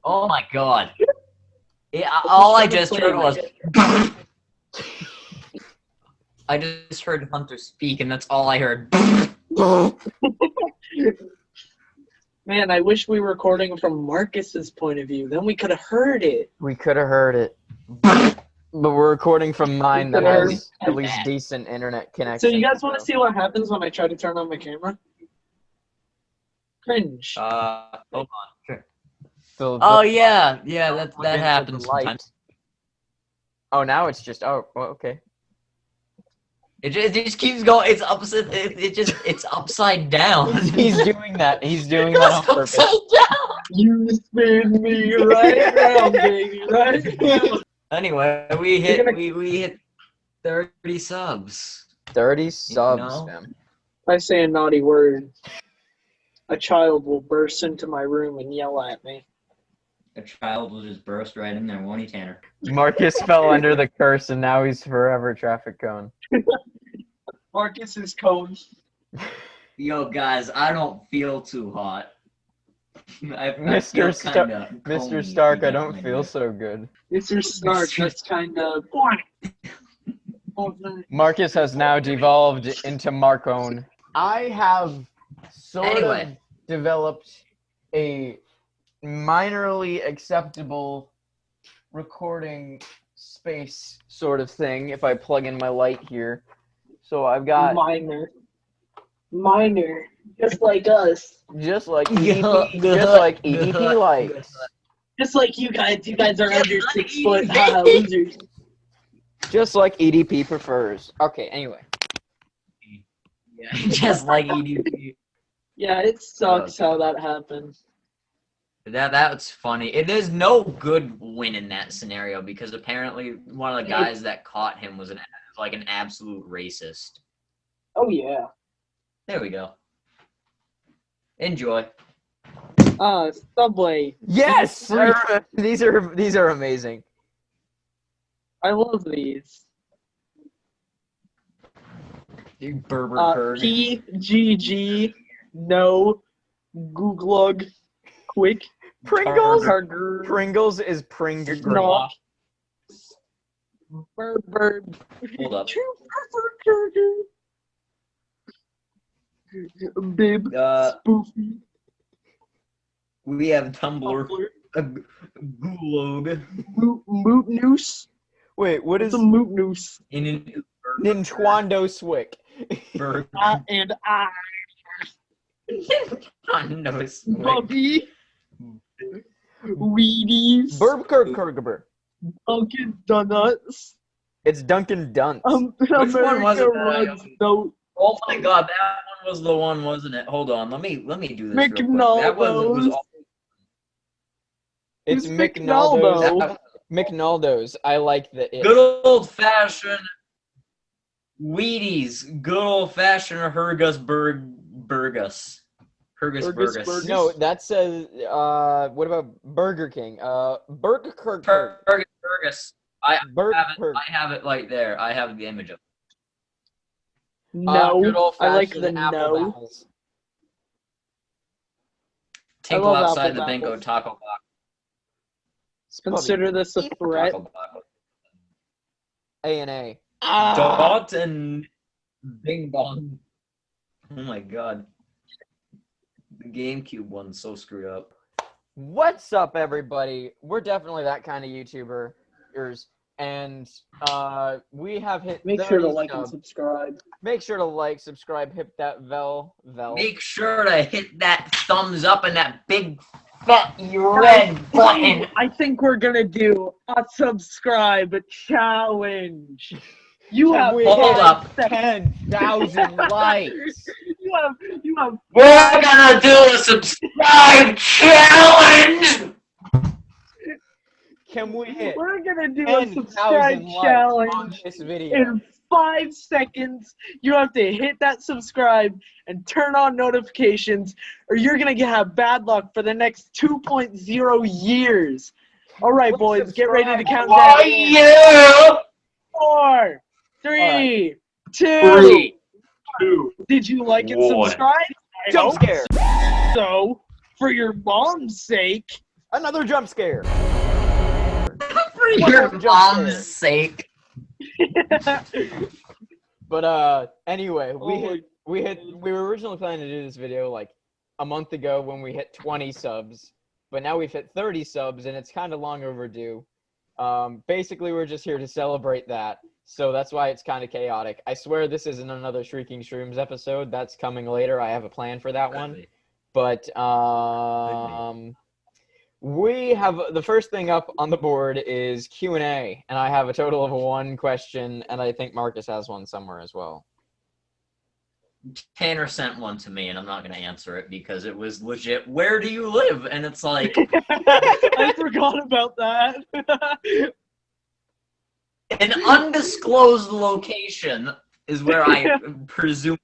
Oh my god. All I just heard was... I just heard Hunter speak, and that's all I heard. Man, I wish we were recording from Marcus's point of view. Then we could have heard it. We could have heard it. But we're recording from mine that has at least decent internet connection. So you guys want to see what happens when I try to turn on my camera? Cringe. Hold on. Sure. Oh, yeah. Yeah, that happens sometimes. Oh, now it's just... Oh, well, okay. It just keeps going. It's opposite. It's upside down. He's doing that. He's doing that on purpose. You spin me right around, baby, right around. Anyway, we hit 30 subs. 30 subs, You know? fam. If I say a naughty word, a child will burst into my room and yell at me. A child will just burst right in there, won't he, Tanner? Marcus fell under the curse, and now he's forever traffic cone. Marcus is cone. Yo, guys, I don't feel too hot. Mr. Stark, I don't feel so good. Mr. Stark, that's kind of... Marcus has now devolved into Marcone. I have sort of developed a minorly acceptable recording space sort of thing if I plug in my light here. So I've got... Minor. Just like us. Just like EDP, just like EDP likes. Just like you guys are under 6 foot losers. Just like EDP prefers. Okay, anyway. Yeah, just like EDP. Yeah, it sucks how that happens. That's funny. There's no good win in that scenario because apparently one of the guys that caught him was an absolute racist. Oh yeah. There we go. Enjoy. Subway. Yes! These are amazing. I love these. You Berber PGG no Googlug quick. Pringles? Burger. Pringles is Pringles. No. Burger. Hold up. Bib. Spoofy. We have Tumblr. Gulag. Moot noose. Wait, what is a moot noose? Nintendo Swick. And I. Bubby. Wheaties. Burger. Dunkin' Donuts. It's Dunkin' Dunks. Which one was it? No. Oh my god, that one was the one, wasn't it? Hold on, let me do this real quick. That was It's McNaldo's. McNaldo's. I like the it. Good old-fashioned Wheaties. Good old-fashioned Hergus Burgus. Hergus Burgus. No, that says, what about Burger King? Burger Burgus. I have it right there. I have the image of it. No, I like the no. Battles. Tinkle outside the bingo taco box. Consider this a threat. A&A. Dot and Bing Bong. Oh my god. The GameCube one's so screwed up. What's up, everybody? We're definitely that kind of YouTubers. And we have hit. Make sure to like and subscribe. Make sure to like, subscribe, hit that bell. Make sure to hit that thumbs up and that big fat red button. I think we're gonna do a subscribe challenge. You have hold up 10,000 likes. You have. We're gonna do a subscribe challenge. Can we hit? We're gonna do a subscribe challenge on this video in 5 seconds. You have to hit that subscribe and turn on notifications, or you're gonna have bad luck for the next 2.0 years. All right, boys, get ready to count down. Oh yeah! 4, 3, 2. Did you like and subscribe? Jump scare. So, for your mom's sake, Another jump scare. For What your jump mom's scare? sake. But anyway, Oh we were originally planning to do this video like a month ago when we hit 20 subs, but now we've hit 30 subs and it's kind of long overdue. Basically, we're just here to celebrate that, so that's why it's kind of chaotic. I swear this isn't another Shrieking Shrooms episode. That's coming later. I have a plan for that one. But we have the first thing up on the board is Q&A, and I have a total of 1 question, and I think Marcus has one somewhere as well. Tanner sent one to me, and I'm not going to answer it because it was legit, where do you live? And it's like... I forgot about that. An undisclosed location is where I presume...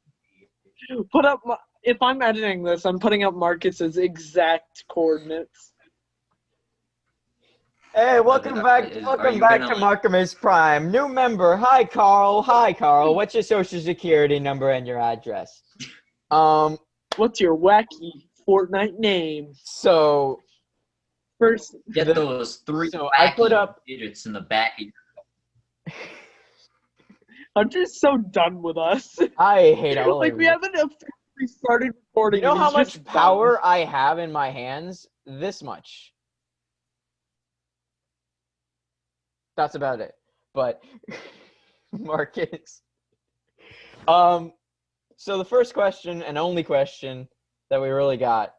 Put up if I'm editing this, I'm putting up Marcus's exact coordinates. Hey, welcome back to Markimus Prime. New member. Hi, Carl. Hi, Carl. What's your social security number and your address? What's your wacky Fortnite name? So, first, get those 3 I put up digits in the back of your... I'm just so done with us. I hate all like of we you. haven't officially started recording. You know how much just power done. I have in my hands? This much. That's about it. But Marcus. So the first question and only question that we really got,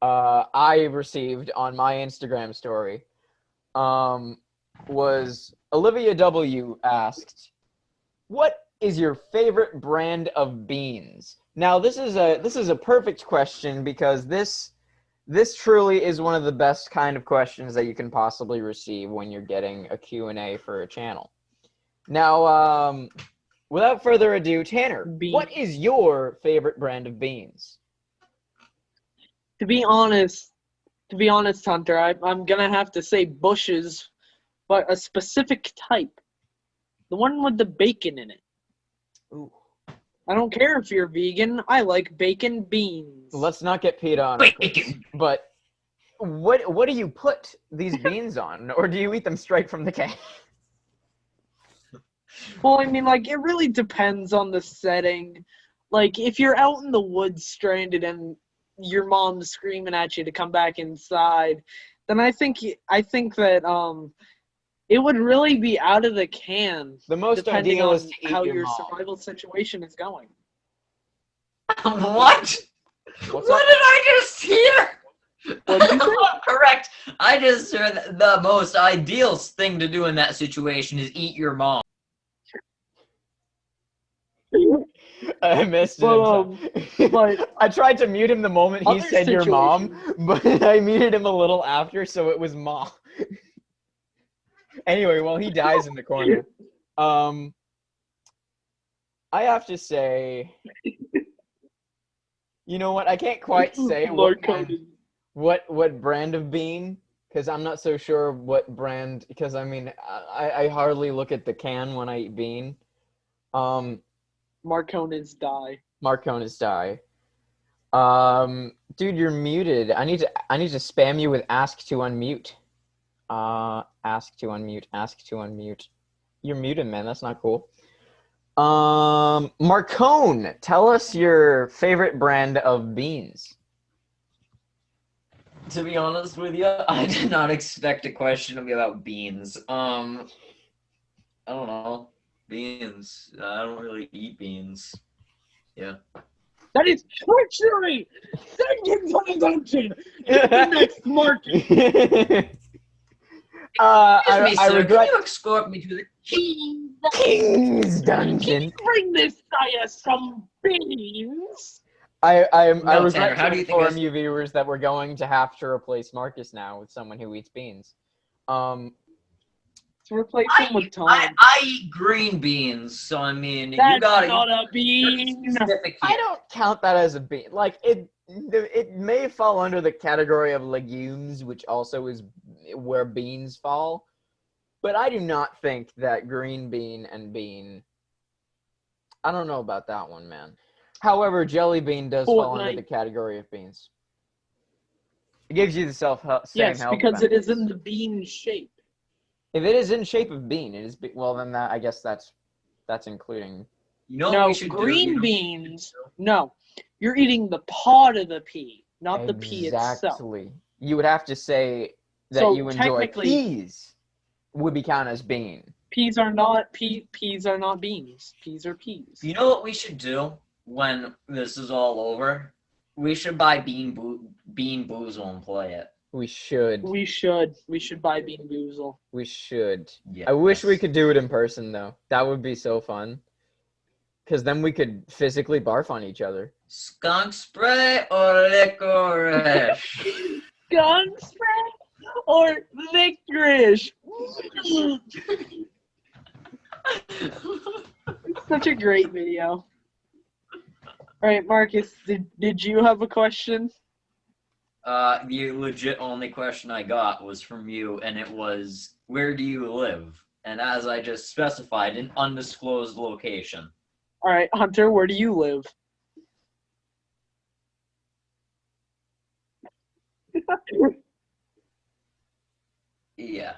I received on my Instagram story, was Olivia W asked, "What is your favorite brand of beans?" Now this is a perfect question because this truly is one of the best kind of questions that you can possibly receive when you're getting a Q&A for a channel. Now, without further ado, Tanner, what is your favorite brand of beans? To be honest, Hunter, I'm gonna have to say Bush's, but a specific type. The one with the bacon in it. Ooh. I don't care if you're vegan. I like bacon beans. Let's not get peed on, but what do you put these beans on, or do you eat them straight from the can? Well, I mean, like, it really depends on the setting. Like, if you're out in the woods stranded and your mom's screaming at you to come back inside, then I think that it would really be out of the can. The most depending ideal on is to eat how your your mom. survival situation is going. What? What's what up? did I just hear? What did you say? Correct. I just heard that the most ideal thing to do in that situation is eat your mom. I missed it. But I tried to mute him the moment he other said your mom, but I muted him a little after, so it was mom. Anyway, while he dies in the corner, I have to say, you know what? I can't quite say what brand of bean, because I'm not so sure what brand. Because I mean, I hardly look at the can when I eat bean. Marconis die. Marconis die. Dude, you're muted. I need to spam you with ask to unmute. Ask to unmute. Ask to unmute. You're muted, man. That's not cool. Marcone, tell us your favorite brand of beans. To be honest with you, I did not expect a question to be about beans. I don't know. Beans. I don't really eat beans. Yeah. That is treachery! Send him to the dungeon! Get the next market! I regret. Can you escort me to the King's Dungeon? Bring this Saya some beans! I No, regret Tanner, how do to you think inform you viewers that we're going to have to replace Marcus now with someone who eats beans. To replace him with Tom. I eat green beans, so I mean, That's you gotta. not a bean! I don't count that as a bean. Like, it may fall under the category of legumes, which also is where beans fall. But I do not think that green bean and bean... I don't know about that one, man. However, jelly bean does fall under the category of beans. It gives you the same Yes, health because it is in benefits. the bean shape. If it is in shape of bean, it is well. Then I guess that's including. You know what No, we should do? green beans. No, you're eating the pod of the pea, not the pea itself. Exactly. You would have to say that So you enjoy technically- peas. Would be counted as bean. Peas are not peas are not beans. Peas are peas. You know what we should do when this is all over? We should buy Bean Boozle and play it. We should. We should buy Bean Boozle. We should. Yes. I wish we could do it in person though. That would be so fun. Because then we could physically barf on each other. Skunk spray or licorice? Skunk spray or licorice? Such a great video. All right, Marcus, did you have a question? The legit only question I got was from you, and it was, where do you live? And as I just specified, an undisclosed location. All right, Hunter, where do you live? Yeah.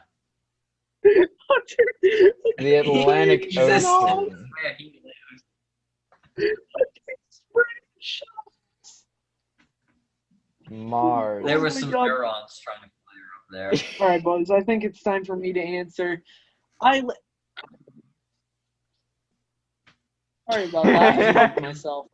Hunter, The Atlantic Jesus. Ocean. Where he lives. Mars. There were my some God. neurons trying to fire up there. All right, boys, I think it's time for me to answer. Sorry about that. I bugged myself.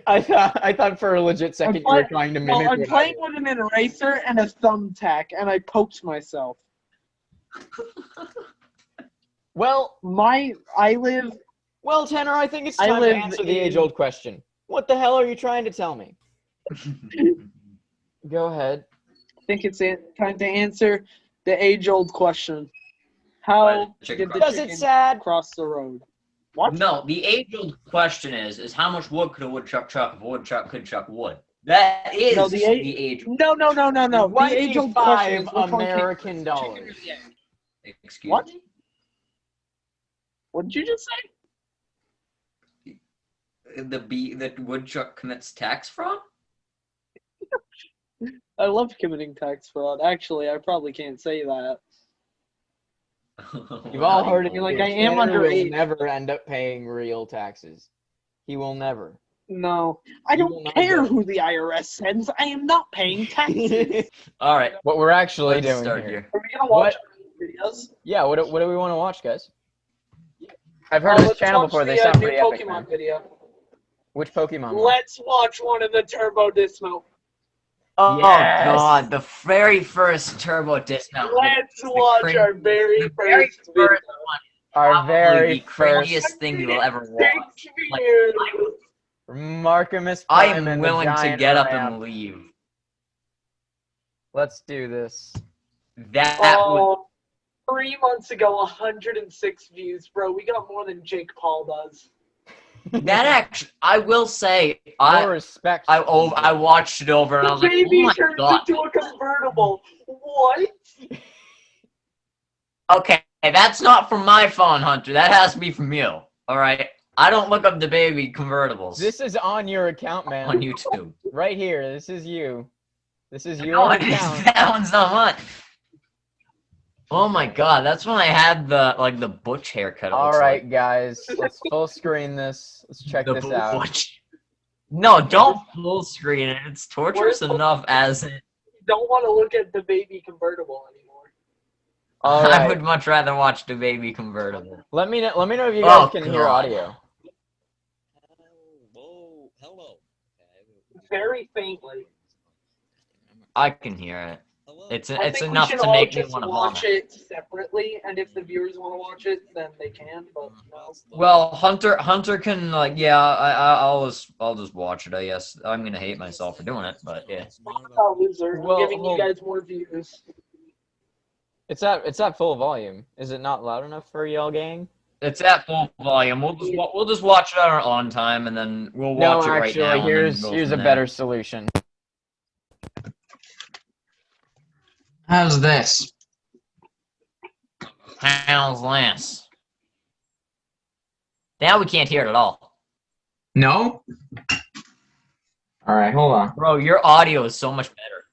I thought for a legit second you were trying to mimic. Well, I'm what I playing did. with an eraser and a thumbtack, and I poked myself. Well, I live. well, Tanner, I think it's I time to live answer the in- age-old question. What the hell are you trying to tell me? Go ahead. I think it's time to answer the age-old question. How Chicken did the cross- Because chicken it's sad. cross the road? What? No, the age-old question is how much wood could a woodchuck chuck if a woodchuck could chuck wood? That is No, the the age. No. The age-old question is 25 which one came American first, dollars. chicken or the egg? Excuse What? me? What did you just say? The woodchuck commits tax fraud? I love committing tax fraud. Actually, I probably can't say that. You've all heard it. You're like, here. I am Tanner will underage. never end up paying real taxes. He will never. No, I You will don't not care get it. who the IRS sends. I am not paying taxes. All right, What we're actually let's doing start here. here. Are we gonna watch videos? Yeah, what do we want to watch, guys? I've heard of this Let's channel watch before. They the sound new pretty epic, Pokemon man. video. Which Pokemon? one? Let's watch one of the Turbo Dismount. Oh Yes. God, the very first Turbo Dismount. Let's the watch cringe- our very the very first first video. one. Our Probably very the first cringiest thing you'll ever watch. 6 Like, views. Markimus I Prime am and the willing to giant get up ramp. and leave. Let's do this. That would, 3 months ago, 106 views, bro. We got more than Jake Paul does. that actually, I will say, More respect. I watched it over and I The was like, baby oh my turns God. into a convertible. What? Okay, that's not from my phone, Hunter. That has to be from you. All right. I don't look up the baby convertibles This is on your account, man. on YouTube. Right here. This is you. This is No, your account. that one's not mine. Oh my God, that's when I had the butch haircut. it All looks right, like. guys. Let's full screen this. Let's check The this out. butch. No, don't full screen it. It's torturous enough as it. Don't want to look at the baby convertible anymore. All I right. would much rather watch the baby convertible. Let me know if you guys Oh, can hear God. audio. Whoa, hello. Very faintly. I can hear it. Hello. It's I think we enough should to all make me just want to watch vomit. it separately, and if the viewers want to watch it, then they can. But no. Well, Hunter can I'll just watch it. I guess I'm gonna hate myself for doing it, but yeah. Oh, loser! Well, I'm giving you well- guys more views. It's at full volume. Is it not loud enough for y'all, gang? It's at full volume. We'll just watch it on our own time, and then we'll watch No, it right actually, now. and then here's go a from there. better solution. How's this? How's this? Now we can't hear it at all. No? All right, hold on. Bro, your audio is so much better.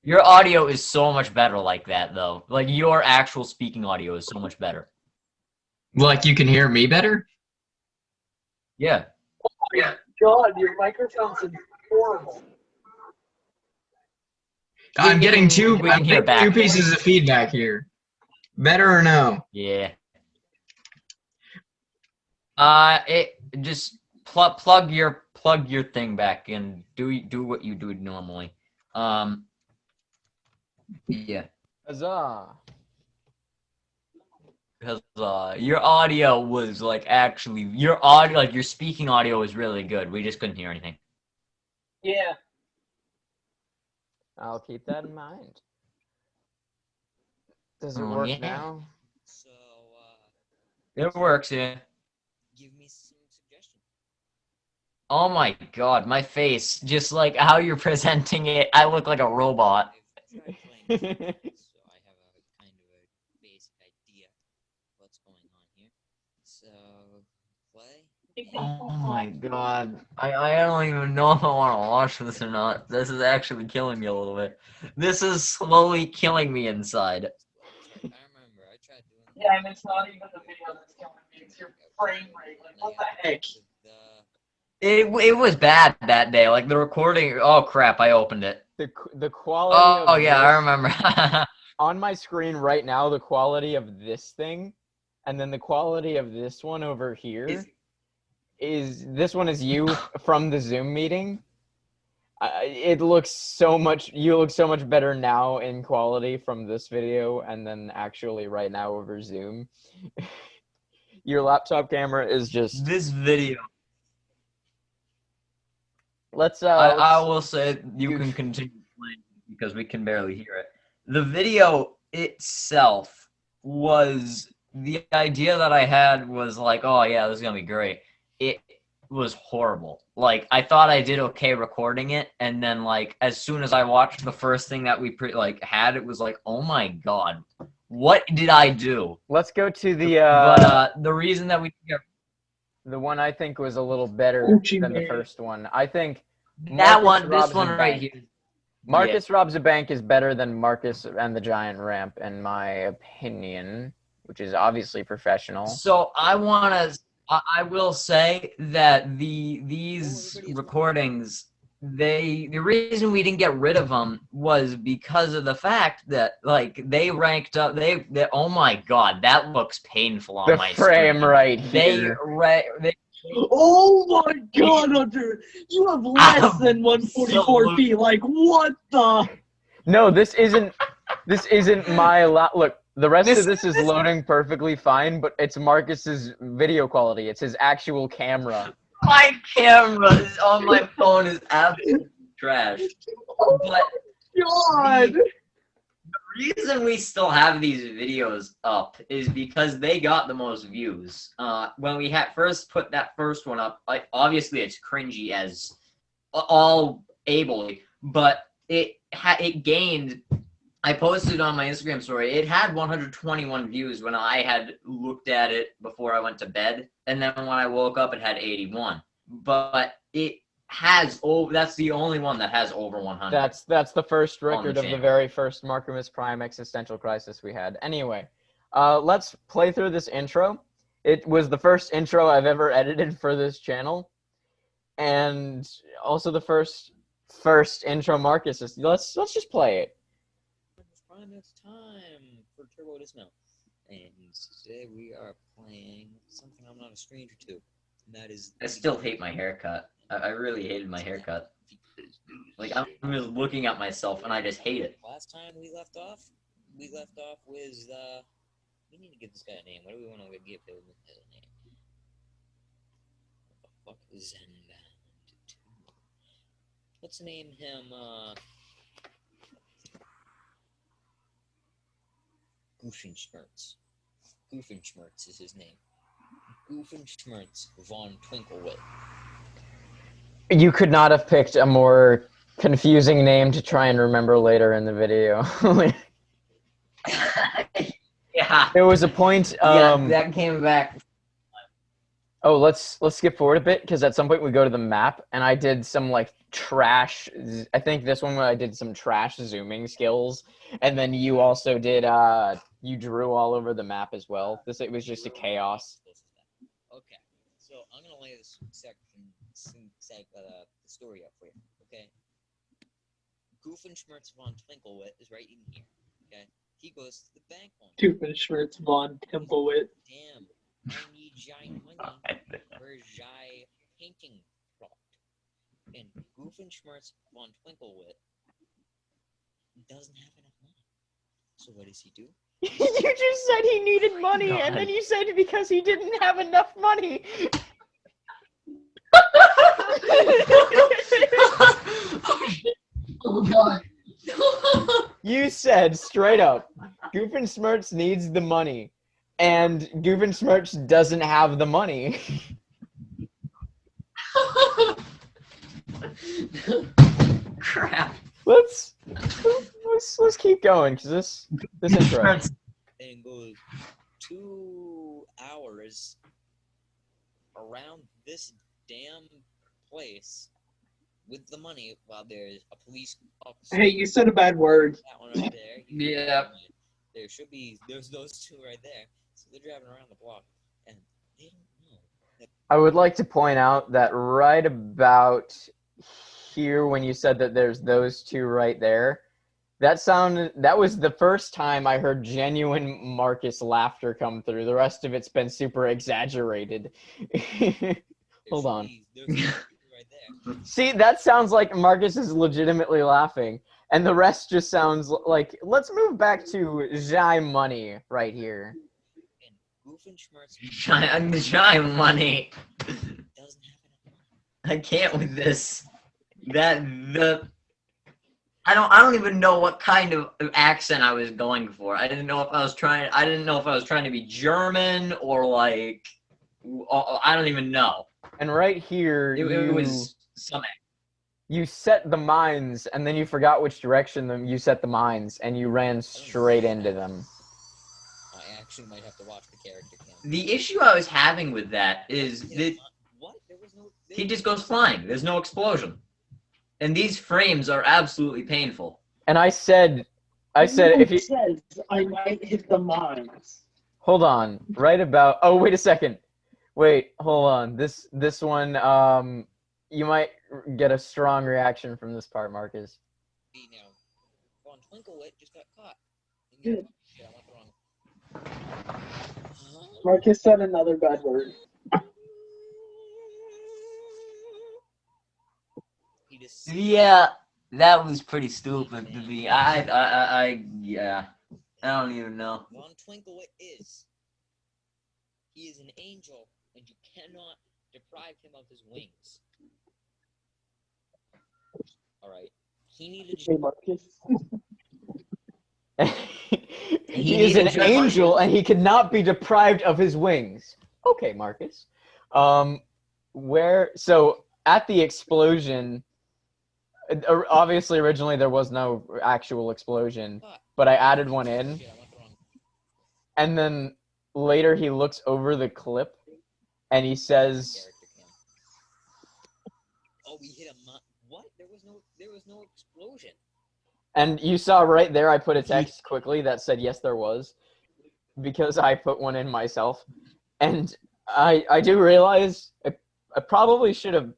Your audio is so much better like that, though. Like, your actual speaking audio is so much better. Like you can hear me better? Yeah. Yeah. God, your microphone sounds horrible. I'm getting two back. pieces of feedback here. Better or no? Yeah. It just plug your thing back and do what you do normally. Yeah. Huzzah! Because your audio was like actually your audio, like your speaking audio was really good. We just couldn't hear anything. Yeah. I'll keep that in mind. Does it Oh, work yeah. now? So, It works, yeah. give me some suggestions. Oh my god, my face, just like how you're presenting it, I look like a robot. I've tried playing games, so I have a kind of a basic idea of what's going on here. So, play. Oh my god. I don't even know if I want to watch this or not. This is actually killing me a little bit. This is slowly killing me inside. I remember, I tried doing that. Yeah, and it's not even the video that's killing me. It's your frame rate. Like, what the heck? It was bad that day. Like the recording. Oh crap! I opened it. The quality. Oh yeah, I remember. On my screen right now, the quality of this thing, and then the quality of this one over here is this one is you from the Zoom meeting. It looks so much. You look so much better now in quality from this video, and then actually right now over Zoom. Your laptop camera is just this video. Let's. I will say you can continue playing because we can barely hear it. The video itself was the idea that I had was like, oh yeah, this is gonna be great. It was horrible. Like I thought I did okay recording it, and then like as soon as I watched the first thing that we had, it was like, oh my god, what did I do? Let's go to the. But the reason that we. The one I think was a little better than the first one. I think that one, this one right here. Marcus Robs a Bank is better than Marcus and the Giant Ramp, in my opinion, which is obviously professional. So I will say that these recordings, the reason we didn't get rid of them was because of the fact that like they ranked up. They oh my god, that looks painful on my frame screen. right here. They Oh my god, Hunter! You have less than 144p. Like, what the? No, this isn't my look. The rest of this is loading perfectly fine, but it's Marcus's video quality. It's his actual camera. My camera on my phone is absolute trash. But God! the reason we still have these videos up is because they got the most views. When we had first put that first one up, obviously it's cringy as all ably, but it gained. I posted on my Instagram story. It had 121 views when I had looked at it before I went to bed, and then when I woke up, it had 81. But it has that's the only one that has over 100. That's the first record of the very first Markimus Prime existential crisis we had. Anyway, let's play through this intro. It was the first intro I've ever edited for this channel, and also the first intro Marcus is. Let's just play it. Prime, it's time for Turbo Dismount, and today we are playing something I'm not a stranger to, and that is. I still hate my haircut. I really hated my haircut. Like I'm just looking at myself and I just hate it. Last time we left off with we need to give this guy a name. What do we want to give him as a name? What the fuck is Zenband 2? Let's name him Goofenschmerz. Goofenschmerz is his name. Goofenschmerz von Twinklewit. You could not have picked a more confusing name to try and remember later in the video. Yeah. There was a point. Yeah, that came back. Oh, let's skip forward a bit because at some point we go to the map and I did some like trash. I think this one I did some trash zooming skills, and then you also did you drew all over the map as well. It was just a chaos. Okay, so I'm gonna lay this the story up for you. Okay, Goofenschmerz von Twinklewood is right in here. Okay, he goes to the bank one. Doofenshmirtz von Templewit. Damn, I need giant money for a giant painting product. And Goofenschmerz von Twinklewood doesn't have enough money. So what does he do? You just said he needed money, and then you said because he didn't have enough money. Oh god. You said straight up, Goofenschmerz needs the money, and Goofenschmerz doesn't have the money. Crap. Let's keep going because this intro. And goes 2 hours around this damn place with the money while there's a police officer. Hey, you said a bad word. That one right there. Yeah. There's those two right there. So they're driving around the block and they don't know. I would like to point out that right about here when you said that there's those two right there, that was the first time I heard genuine Marcus laughter come through. The rest of it's been super exaggerated. Hold on. There's those two right there. See, that sounds like Marcus is legitimately laughing, and the rest just sounds like, let's move back to Jai Money right here. And Goofenschmerz Giant money. doesn't have enough money. I can't with this. I don't even know what kind of accent I was going for. I didn't know if I was trying to be German or like I don't even know. And right here, It was something. you set the mines, and then you forgot which direction you set the mines, and you ran straight into them. I actually might have to watch the character cam. The issue I was having with that is that What? There was no. he just goes flying. There's no explosion. And these frames are absolutely painful. And I said if you says I might hit the mines. hold on, right about wait a second. Wait, hold on. This one you might get a strong reaction from this part, Marcus. See now, Von Twinklewood just got caught. Good. Shit, I went the wrong. Marcus said another bad word. He just. Yeah, that was pretty stupid to me. Yeah. I don't even know. Von Twinklewood is. He is an angel, and you cannot deprive him of his wings. Alright. He needed Hey, Marcus. He is an angel, and he cannot be deprived of his wings. Okay, Marcus. So at the explosion, obviously originally there was no actual explosion, but I added one in, Shit, I went the wrong. and then later he looks over the clip, and he says, Character cam. Oh, we hit a what? There was no explosion. and you saw right there I put a text quickly that said yes there was, because I put one in myself, and I do realize I probably should have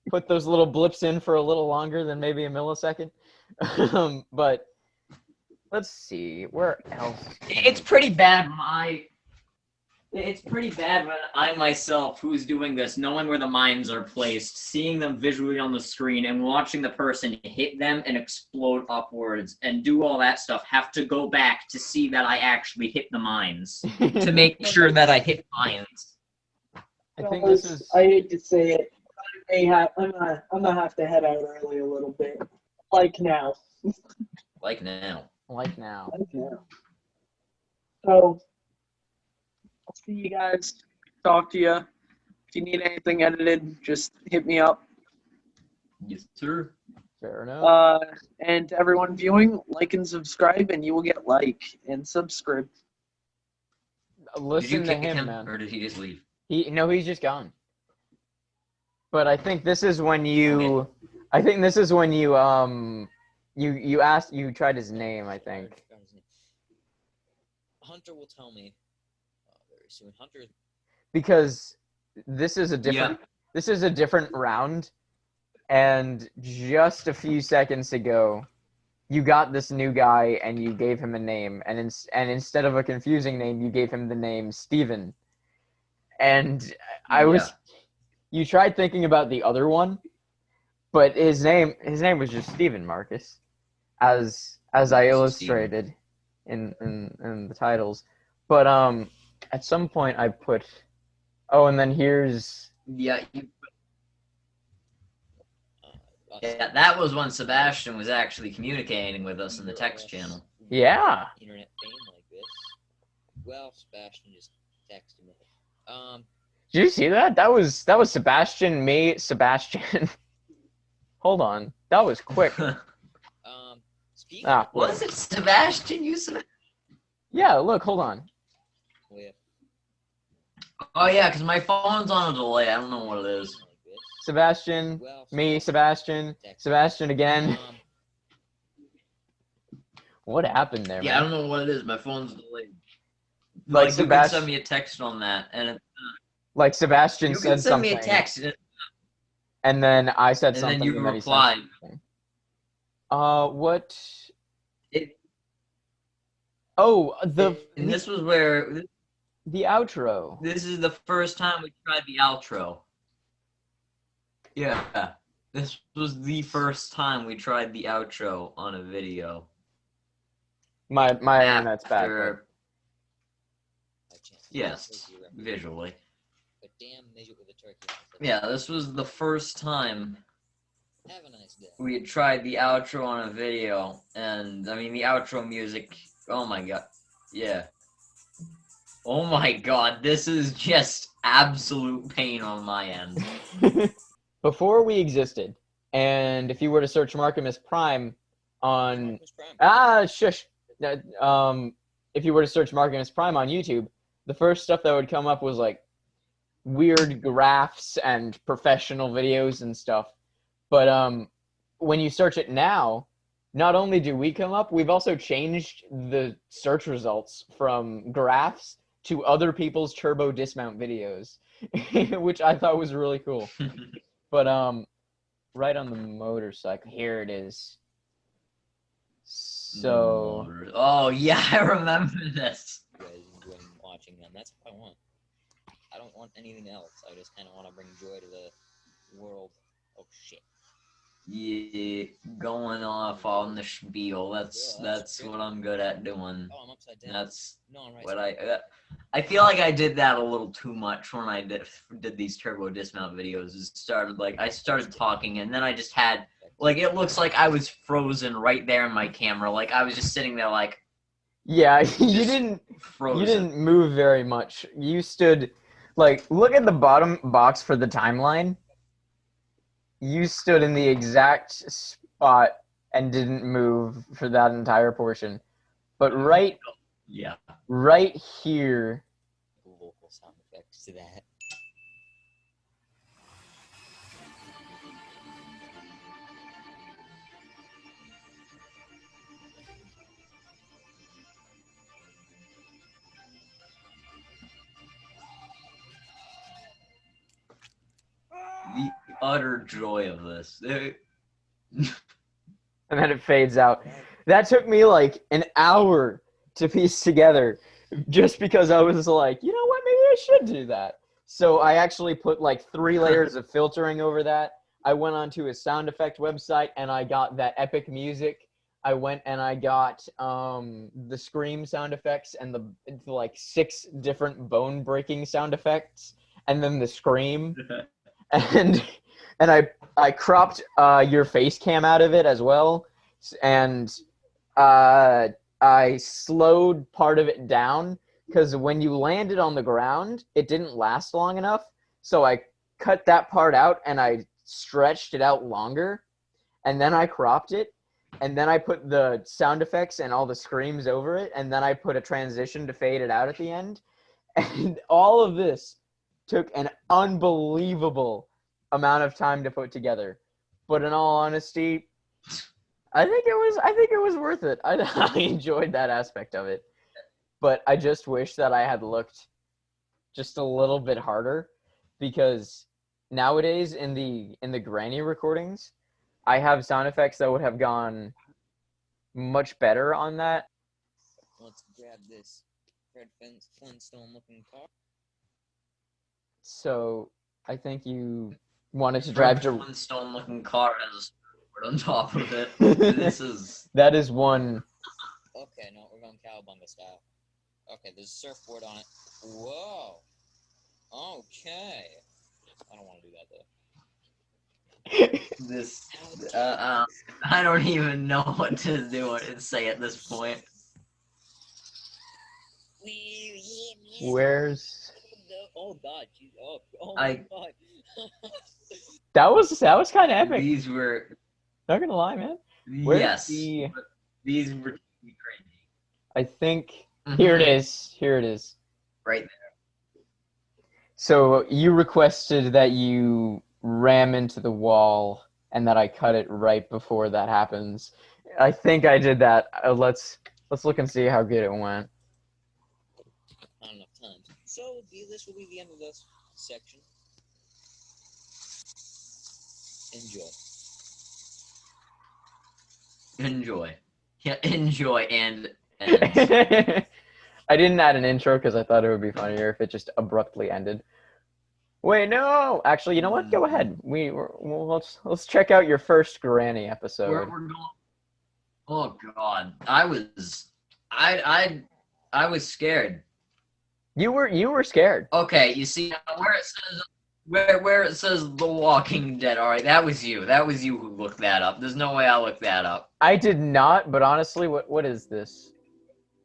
put those little blips in for a little longer than maybe a millisecond. But let's see, where else? It's pretty bad when I myself, who's doing this, knowing where the mines are placed, seeing them visually on the screen, and watching the person hit them and explode upwards and do all that stuff, have to go back to see that I actually hit the mines to make sure that I hit mines. I think this is. I hate to say it. I'm gonna have to head out early a little bit. Like now. Like now. Like now. So, I'll see you guys. Talk to you. If you need anything edited, just hit me up. Yes, sir. Fair enough. And to everyone viewing, like and subscribe, and you will get like and subscribe. Did you Listen to kick him, him, man. or did he just leave? He's just gone. But I think this is when you you tried his name, I think. Hunter will tell me very soon. Hunter. Because this is a different round, and just a few seconds ago, you got this new guy and you gave him a name, and instead of a confusing name, you gave him the name Steven. And you tried thinking about the other one, but his name was just Steven, Marcus, as I illustrated in the titles. But at some point I put, and then here's that was when Sebastian was actually communicating with us in the text channel. Yeah. Internet fame like this. Well, Sebastian just texted me. Did you see that? That was Sebastian, me, Sebastian. Hold on. That was quick. Speaking was it Sebastian? Yeah, look, hold on. Oh yeah, because my phone's on a delay. I don't know what it is. Sebastian, me, Sebastian, Sebastian again. What happened there? Yeah, man? I don't know what it is. My phone's delayed. Like you can send me a text on that, and like Sebastian said something. You can send me a text, and then I said something, and then you can reply. What? And this was where the outro. This is the first time we tried the outro. Yeah, this was the first time we tried the outro on a video. My internet's bad. Yes, visually. But damn, midget with a turkey. Yeah, this was the first time Have a nice day. we had tried the outro on a video, and I mean the outro music. Oh my god, yeah. Oh my god, this is just absolute pain on my end. Before we existed, and if you were to search Markimus Prime on shush. If you were to search Markimus Prime on YouTube, the first stuff that would come up was like weird graphs and professional videos and stuff. But when you search it now, not only do we come up, we've also changed the search results from graphs to other people's turbo dismount videos, which I thought was really cool. But right on the motorcycle, here it is. So. Oh yeah, I remember this. You guys enjoying watching them? That's what I want. I don't want anything else. I just kind of want to bring joy to the world. Oh shit. Yeah, going off on the spiel. That's what I'm good at doing. Oh, I'm upside down. That's I'm right what I feel like I did that a little too much when I did these turbo dismount videos. I started talking, and then I just had it looks like I was frozen right there in my camera. Like I was just sitting there like. Yeah, you didn't move very much. You stood look at the bottom box for the timeline. You stood in the exact spot and didn't move for that entire portion. But right here. Vocal sound effects to that. The utter joy of this. And then it fades out. That took me like an hour to piece together just because I was like, you know what, maybe I should do that. So I actually put like 3 layers of filtering over that. I went onto a sound effect website and I got that epic music. I went and I got the scream sound effects and the like 6 different bone breaking sound effects, and then the scream. And I cropped your face cam out of it as well, and I slowed part of it down because when you landed on the ground, it didn't last long enough. So I cut that part out and I stretched it out longer, and then I cropped it, and then I put the sound effects and all the screams over it, and then I put a transition to fade it out at the end. And all of this took an unbelievable amount of time to put together. But in all honesty, I think it was worth it. I enjoyed that aspect of it. But I just wish that I had looked just a little bit harder, because nowadays in the granny recordings, I have sound effects that would have gone much better on that. Let's grab this Fred Flintstone looking car. So I think you wanted to drive to Flintstone looking car has a surfboard on top of it. This is that is one. Okay, no, we're going cowabunga style. Okay, there's a surfboard on it. Whoa. Okay. I don't want to do that though. this. I don't even know what to do and say at this point. Where's Oh god, oh I- my god. that was kind of epic. These were Not gonna lie, man. Where's yes. the- These were crazy. I think here it is. Here it is. Right there. So you requested that you ram into the wall and that I cut it right before that happens. I think I did that. Let's look and see how good it went. Not enough time. So this will be the end of this section. Enjoy. Yeah, enjoy and I didn't add an intro because I thought it would be funnier if it just abruptly ended. Wait, no. Actually, you know what? Go ahead. Let's check out your first granny episode. we're going. Oh God, I was scared. You were scared. Okay, you see where it says The Walking Dead. All right, that was you. That was you who looked that up. There's no way I looked that up. I did not, but honestly, what is this?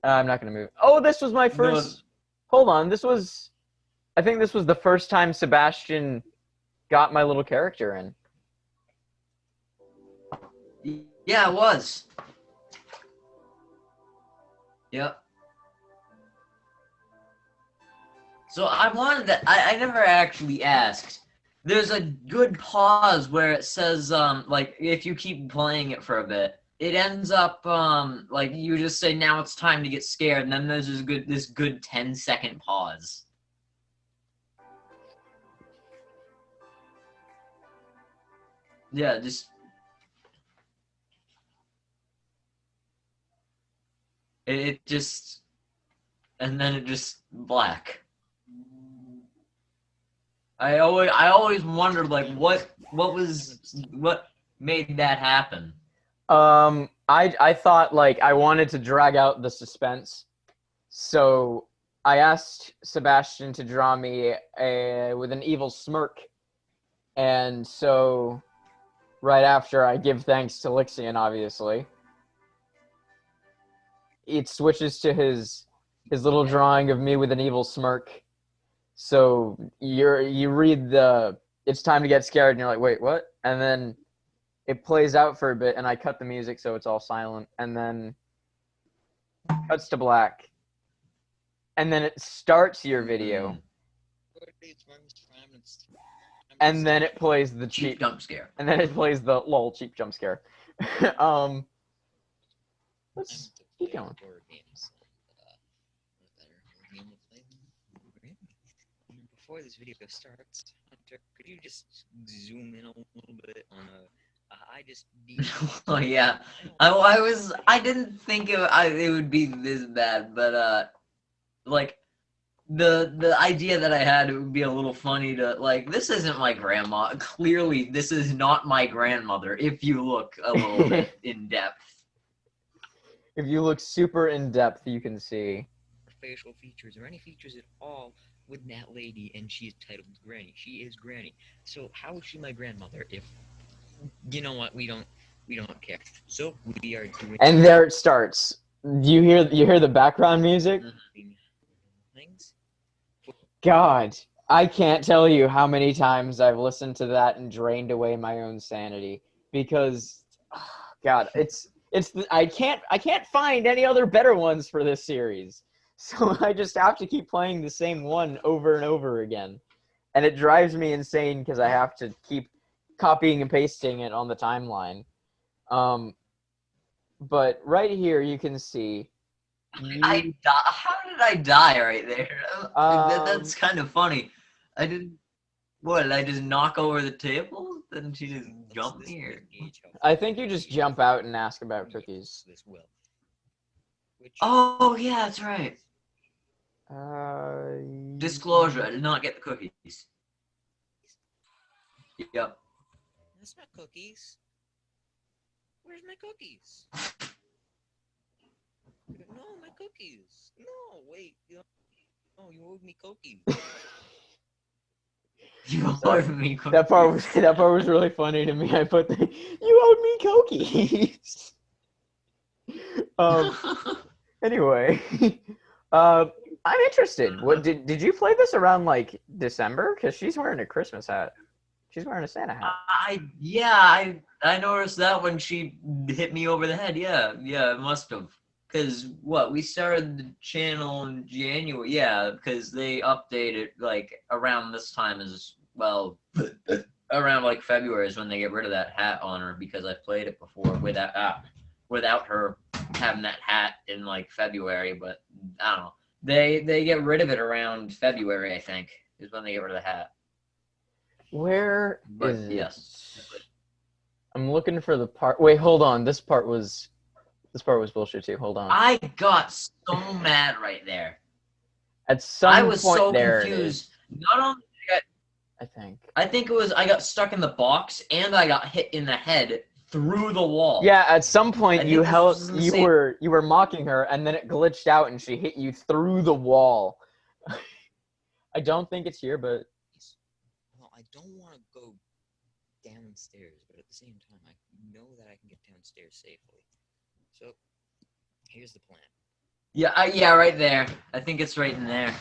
I'm not gonna move. Oh, this was my first. Hold on, I think this was the first time Sebastian got my little character in. Yeah, it was. Yep. So I wanted that. I never actually asked. There's a good pause where it says, like, if you keep playing it for a bit, it ends up, like, you just say, now it's time to get scared, and then there's this good 10-second pause. Yeah, just... It just... And then it just black. I always wondered, like, what made that happen? I thought, like, I wanted to drag out the suspense, so I asked Sebastian to draw me with an evil smirk, and so right after I give thanks to Lixian, obviously, it switches to his little drawing of me with an evil smirk. So you read the "it's time to get scared" and you're like, wait, what? And then it plays out for a bit, and I cut the music so it's all silent, and then cuts to black, and then it starts your video, and then it plays the Cheap jump scare. and then it plays the lol cheap jump scare. Let's keep going. Before this video starts, Hunter, could you just zoom in a little bit on Oh yeah, I didn't think it would be this bad, but like the idea that I had, it would be a little funny to, like, this isn't my grandma. Clearly, this is not my grandmother. If you look a little bit in depth. If you look super in depth, you can see facial features or any features at all with that lady, and she is titled Granny. She is Granny. So how is she my grandmother if, you know what, we don't care. So we are doing... And there it starts. You hear the background music? Things. God, I can't tell you how many times I've listened to that and drained away my own sanity, because God, I can't find any other better ones for this series. So I just have to keep playing the same one over and over again. and it drives me insane because I have to keep copying and pasting it on the timeline. But right here you can see. How did I die right there? That's kind of funny. I didn't. What, did I just knock over the table? Then she just jumped me? Or... I think you just jump out and ask about cookies. Oh, yeah, that's right. Disclosure, I did not get the cookies. Yep. That's not cookies. Where's my cookies? No, my cookies. No, wait. Oh, you owed me cookies. You owed me cookies. That part was really funny to me. I put you owed me cookies. Anyway, I'm interested. What did you play this around like December? Because she's wearing a Christmas hat. She's wearing a Santa hat. I noticed that when she hit me over the head. Yeah, it must have. Because we started the channel in January. Yeah, because they updated like around this time as well. Around like February is when they get rid of that hat on her, because I played it before without her having that hat in like February. But I don't know. They get rid of it around February, I think, is when they get rid of the hat. Where But is yes. it? I'm looking for the part. Wait, hold on. This part was bullshit too. Hold on. I got so mad right there. At some I was point so there confused. Not only I think it was I got stuck in the box and I got hit in the head through the wall. Yeah, at some point you were mocking her and then it glitched out and she hit you through the wall. I don't think it's here, but well, I don't want to go downstairs, but at the same time I know that I can get downstairs safely. So here's the plan. Yeah, right there. I think it's right in there.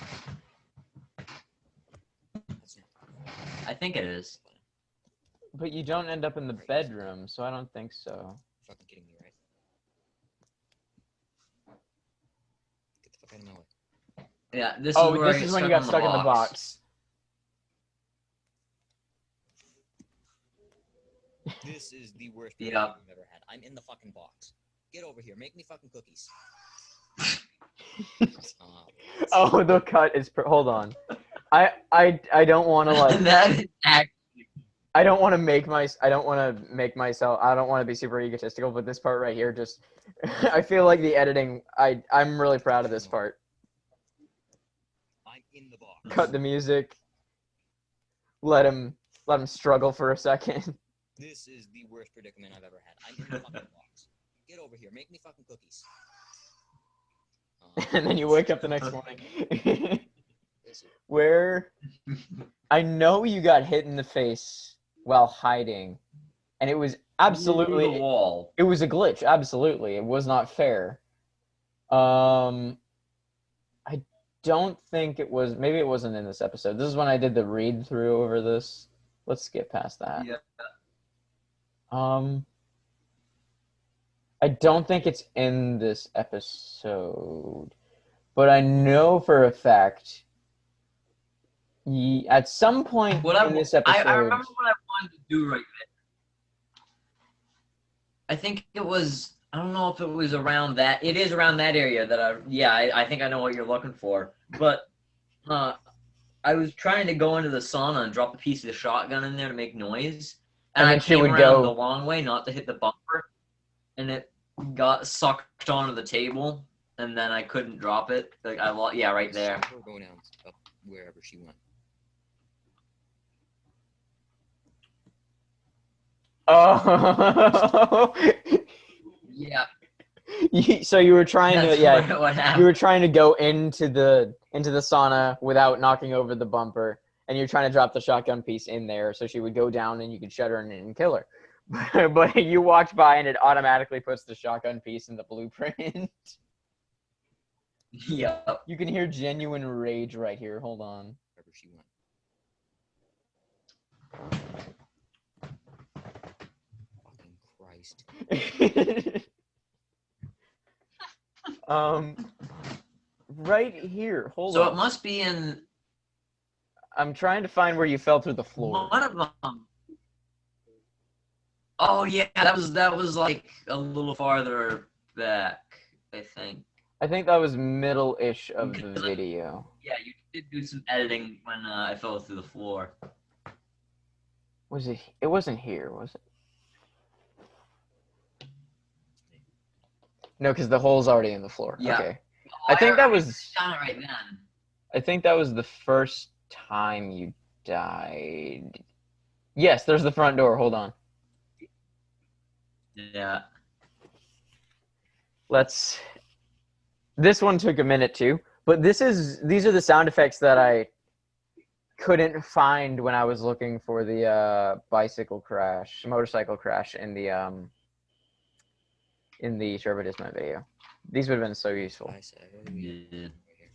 I think it is. But you don't end up in the bedroom, so I don't think so. You're fucking kidding me, right? Get the fuck out of my way. Yeah, this is when you got stuck in the box. This is the worst Yeah. game I've ever had. I'm in the fucking box. Get over here. Make me fucking cookies. Oh, the cut is. Hold on. I don't want to like. That is actually. I don't want to make myself. I don't want to be super egotistical, but this part right here just. I feel like the editing. I'm really proud of this part. I'm in the box. Cut the music. Let him struggle for a second. This is the worst predicament I've ever had. I'm in the fucking box. Get over here. Make me fucking cookies. And then you wake up the next morning. Where I know you got hit in the face while hiding, and it was absolutely Through the wall. It was a glitch. Absolutely, it was not fair. I don't think it was. Maybe it wasn't in this episode. This is when I did the read through over this. Let's skip past that. Yeah. I don't think it's in this episode, but I know for a fact. At some point in this episode, I remember what I wanted to do right there. I think it was. I don't know if it was around that. It is around that area that I think I know what you're looking for. But I was trying to go into the sauna and drop a piece of the shotgun in there to make noise. And I came around the long way, not to hit the bumper, and it got sucked onto the table, and then I couldn't drop it. Like right there. We're going down up wherever she went. Oh. Yeah. So you were trying That's to what happened. you were trying to go into the sauna without knocking over the bumper, and you're trying to drop the shotgun piece in there so she would go down and you could shut her and kill her. But you walked by and it automatically puts the shotgun piece in the blueprint. Yeah. You can hear genuine rage right here. Hold on. Wherever she went. Fucking Christ. Right here. Hold on. So it must be in. I'm trying to find where you fell through the floor. One of them. Oh yeah, that was like a little farther back, I think. I think that was middle-ish of the Because- video. Yeah, you did do some editing when I fell through the floor. Was it? It wasn't here, was it? No, because the hole's already in the floor. Yeah. Okay. I think that was. Found it right then. I think that was the first time you died. Yes, there's the front door. Hold on. Yeah. Let's. This one took a minute too, but these are the sound effects that I couldn't find when I was looking for the motorcycle crash in the Turbo Dismount video. These would have been so useful. I said, what do we Yeah. over here?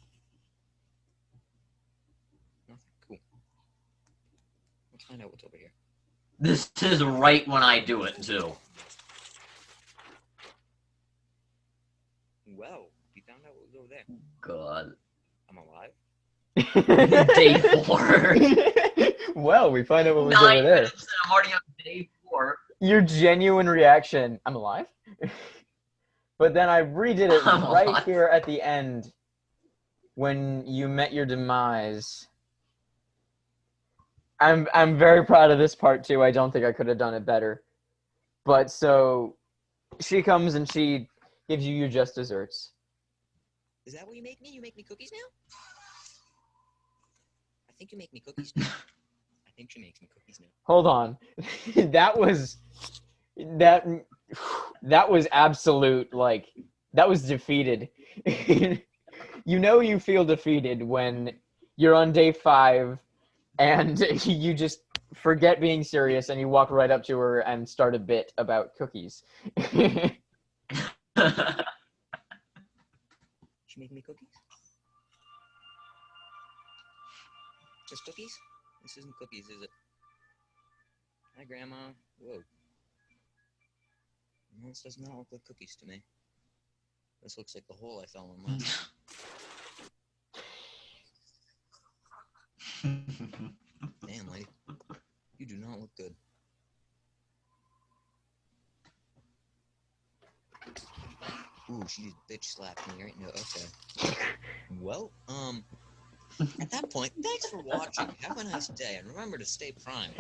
Nothing. Cool. Let's find out what's over here. This is right when I do it too. Well, we found out what was over there. God. I'm alive. Day 4. Well, we find out what was 9 over there. minutes and I'm already on day 4. Your genuine reaction, I'm alive? But then I redid it I'm right alive. here at the end when you met your demise. I'm very proud of this part too. I don't think I could have done it better. But so she comes and she gives you your just desserts. Is that what you make me? You make me cookies now? I think you make me cookies now. I think she makes me cookies now. Hold on. that was absolute, like, that was defeated. You know you feel defeated when you're on day 5 and you just forget being serious and you walk right up to her and start a bit about cookies. She make me cookies? Just cookies? This isn't cookies, is it? Hi, Grandma. Whoa. No, this does not look like cookies to me. This looks like the hole I fell in last time. Damn, lady. You do not look good. Ooh, she just bitch slapped me right now. Okay. Well, at that point, thanks for watching. Have a nice day, and remember to stay prime.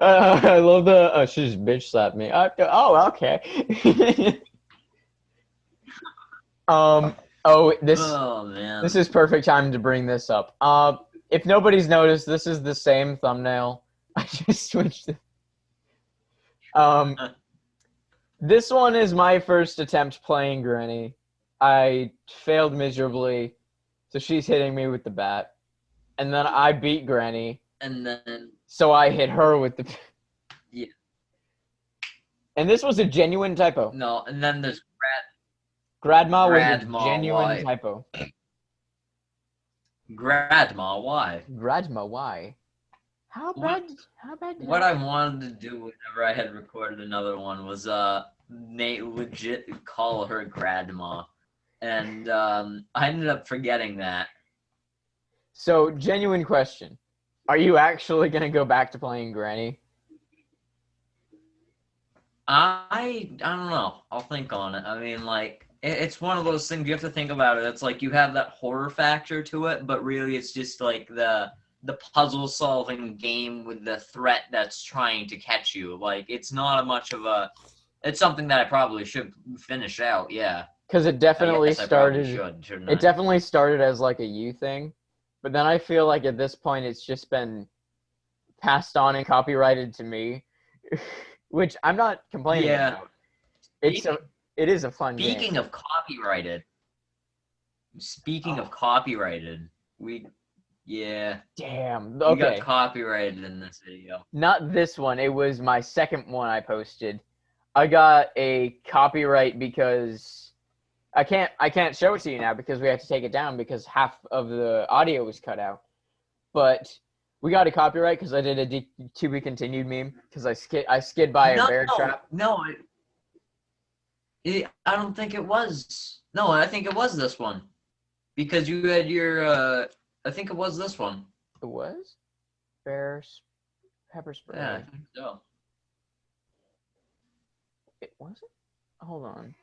I love the she just bitch slapped me. Oh, okay. This Oh man. this is perfect time to bring this up. If nobody's noticed, this is the same thumbnail. I just switched it. This one is my first attempt playing Granny. I failed miserably, so she's hitting me with the bat, and then I beat Granny. And then So I hit her with the. Yeah. And this was a genuine typo. no, and then there's Gradma was a Gradma, genuine why? typo. Grandma. Why? Gradma, why? How What- bad? How bad? Did What I wanted to do whenever I had recorded another one was legit call her grandma, and I ended up forgetting that. So, genuine question: are you actually gonna go back to playing Granny? I don't know. I'll think on it. I mean, like it's one of those things you have to think about it. It's like you have that horror factor to it, but really it's just like the puzzle solving game with the threat that's trying to catch you. Like it's not a much of a. It's something that I probably should finish out. Yeah. Because it definitely Yes, I probably started. shouldn't It I? definitely started as like a you thing, but then I feel like at this point it's just been passed on and copyrighted to me, which I'm not complaining Yeah. about. It is a fun game. Speaking of copyrighted, yeah, Damn. we Okay. got copyrighted in this video. Not this one. It was my second one I posted. I got a copyright because I can't show it to you now because we have to take it down because half of the audio was cut out. But we got a copyright because I did a to be continued meme because I skid by a bear trap. No, I don't think it was. No, I think it was this one. Because you had your, I think it was this one. It was? Pepper spray. Yeah, I think so. It was it? Hold on.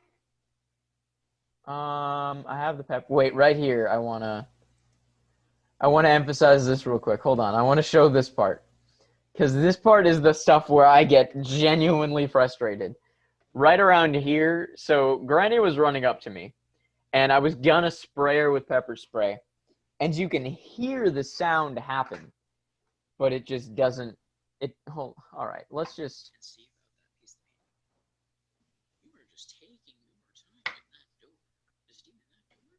I have the pep. Wait, right here. I wanna emphasize this real quick. Hold on. I want to show this part. Because this part is the stuff where I get genuinely frustrated. Right around here, so Granny was running up to me, and I was gonna spray her with pepper spray, and you can hear the sound happen, but it just doesn't. All right, let's just. See about that piece of meat. You were just taking more time in that door. Just even that door.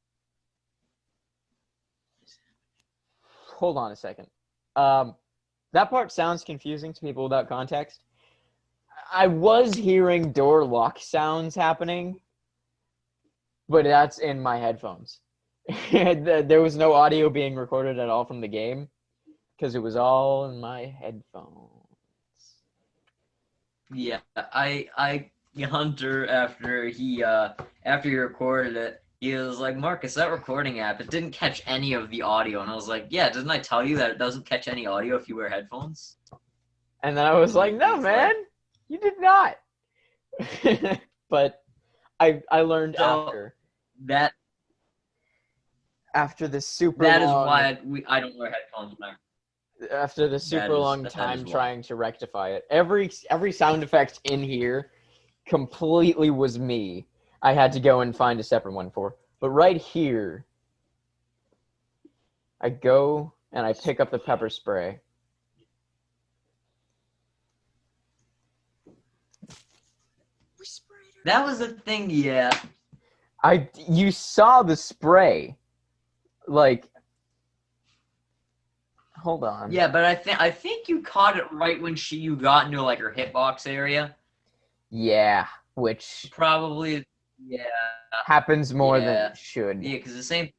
What is happening? Hold on a second. That part sounds confusing to people without context. I was hearing door lock sounds happening, but that's in my headphones. There was no audio being recorded at all from the game because it was all in my headphones. Yeah, Hunter, after he recorded it, he was like, Marcus, that recording app, it didn't catch any of the audio. And I was like, yeah, didn't I tell you that it doesn't catch any audio if you wear headphones? And then I was like, no, man, you did not. But I learned So, after the super that long, is why I don't wear headphones now. after the super long that time is why. trying to rectify it. Every sound effect in here completely was me. I had to go and find a separate one for. But right here, I go and I pick up the pepper spray. We sprayed her. That was the thing, yeah. You saw the spray. Like, hold on. Yeah, but I think you caught it right when you got into like her hitbox area. Yeah, which Probably, yeah. happens more than Yeah. it should. Yeah, because the same.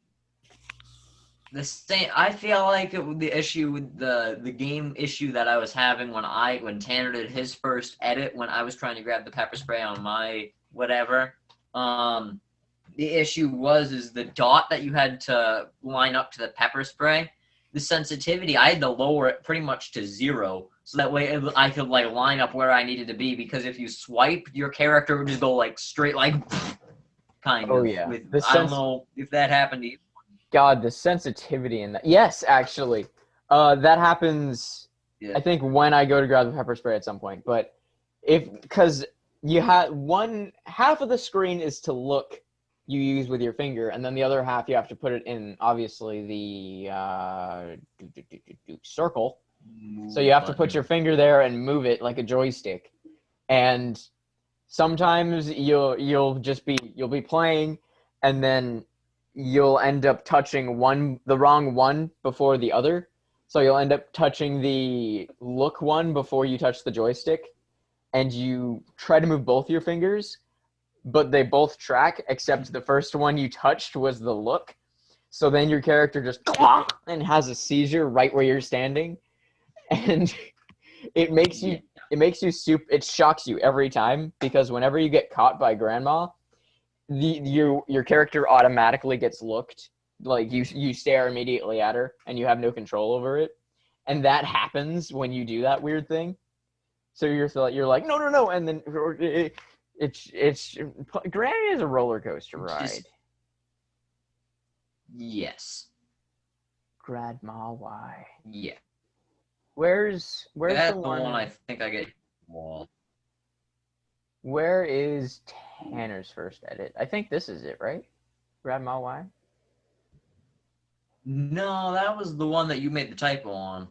I feel like the issue with the game issue that I was having when Tanner did his first edit when I was trying to grab the pepper spray on my whatever. The issue is the dot that you had to line up to the pepper spray. The sensitivity, I had to lower it pretty much to 0, so that way I could like line up where I needed to be. Because if you swipe, your character would just go like straight, like kind of. Oh, yeah. I don't know if that happened to you. God, the sensitivity in that. Yes, actually. That happens, Yeah. I think, when I go to grab the pepper spray at some point. But because you have half of the screen is to look, you use with your finger, and then the other half you have to put it in, obviously, the circle. So you have to put your finger there and move it like a joystick. And sometimes you'll be playing, and then you'll end up touching the wrong one before the other. So you'll end up touching the look one before you touch the joystick, and you try to move both your fingers, but they both track, except the first one you touched was the look. So then your character just and has a seizure right where you're standing, and it shocks you every time, because whenever you get caught by grandma, your character automatically gets looked. Like you stare immediately at her and you have no control over it, and that happens when you do that weird thing. So you're like no, and then it's Granny is a roller coaster ride. Yes. Grandma, why? Yeah. Where's That's the the one? one I think I get. Wall. Where is Tanner's first edit? I think this is it, right? Grandma, why? No, that was the one that you made the typo on.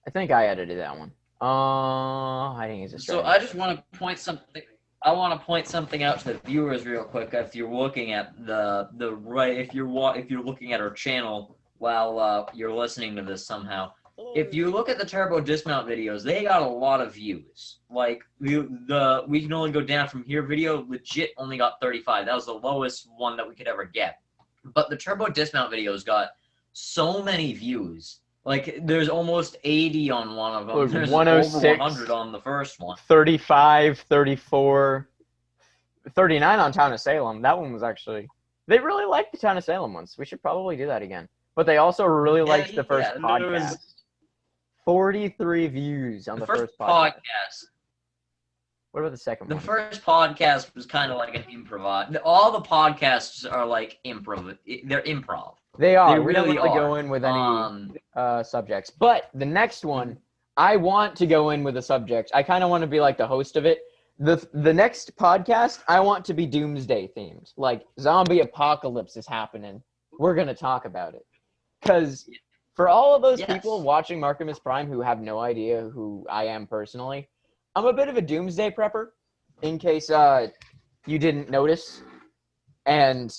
I think I edited that one. Hiding is a So strategy. I just want to point something. I want to point something out to the viewers real quick. If you're looking at if you're looking at our channel while you're listening to this somehow, if you look at the turbo dismount videos, they got a lot of views. Like we can only go down from here video legit only got 35. That was the lowest one that we could ever get. But the turbo dismount videos got so many views. Like there's almost 80 on one of them. Look, There's 106, over 100 on the first one. 35, 34, 39 on Town of Salem. That one was actually They really liked the Town of Salem once. We should probably do that again. But they also really liked the first podcast. 43 views on the first podcast. What about the second one? The first podcast was kind of like an improv. All the podcasts are like improv. They're improv. They are. They we really don't really go in with any subjects. But the next one, I want to go in with a subject. I kind of want to be like the host of it. The next podcast, I want to be doomsday themed. Like, zombie apocalypse is happening. We're going to talk about it. Because for all of those people watching Markimus Prime who have no idea who I am personally, I'm a bit of a doomsday prepper, in case you didn't notice. And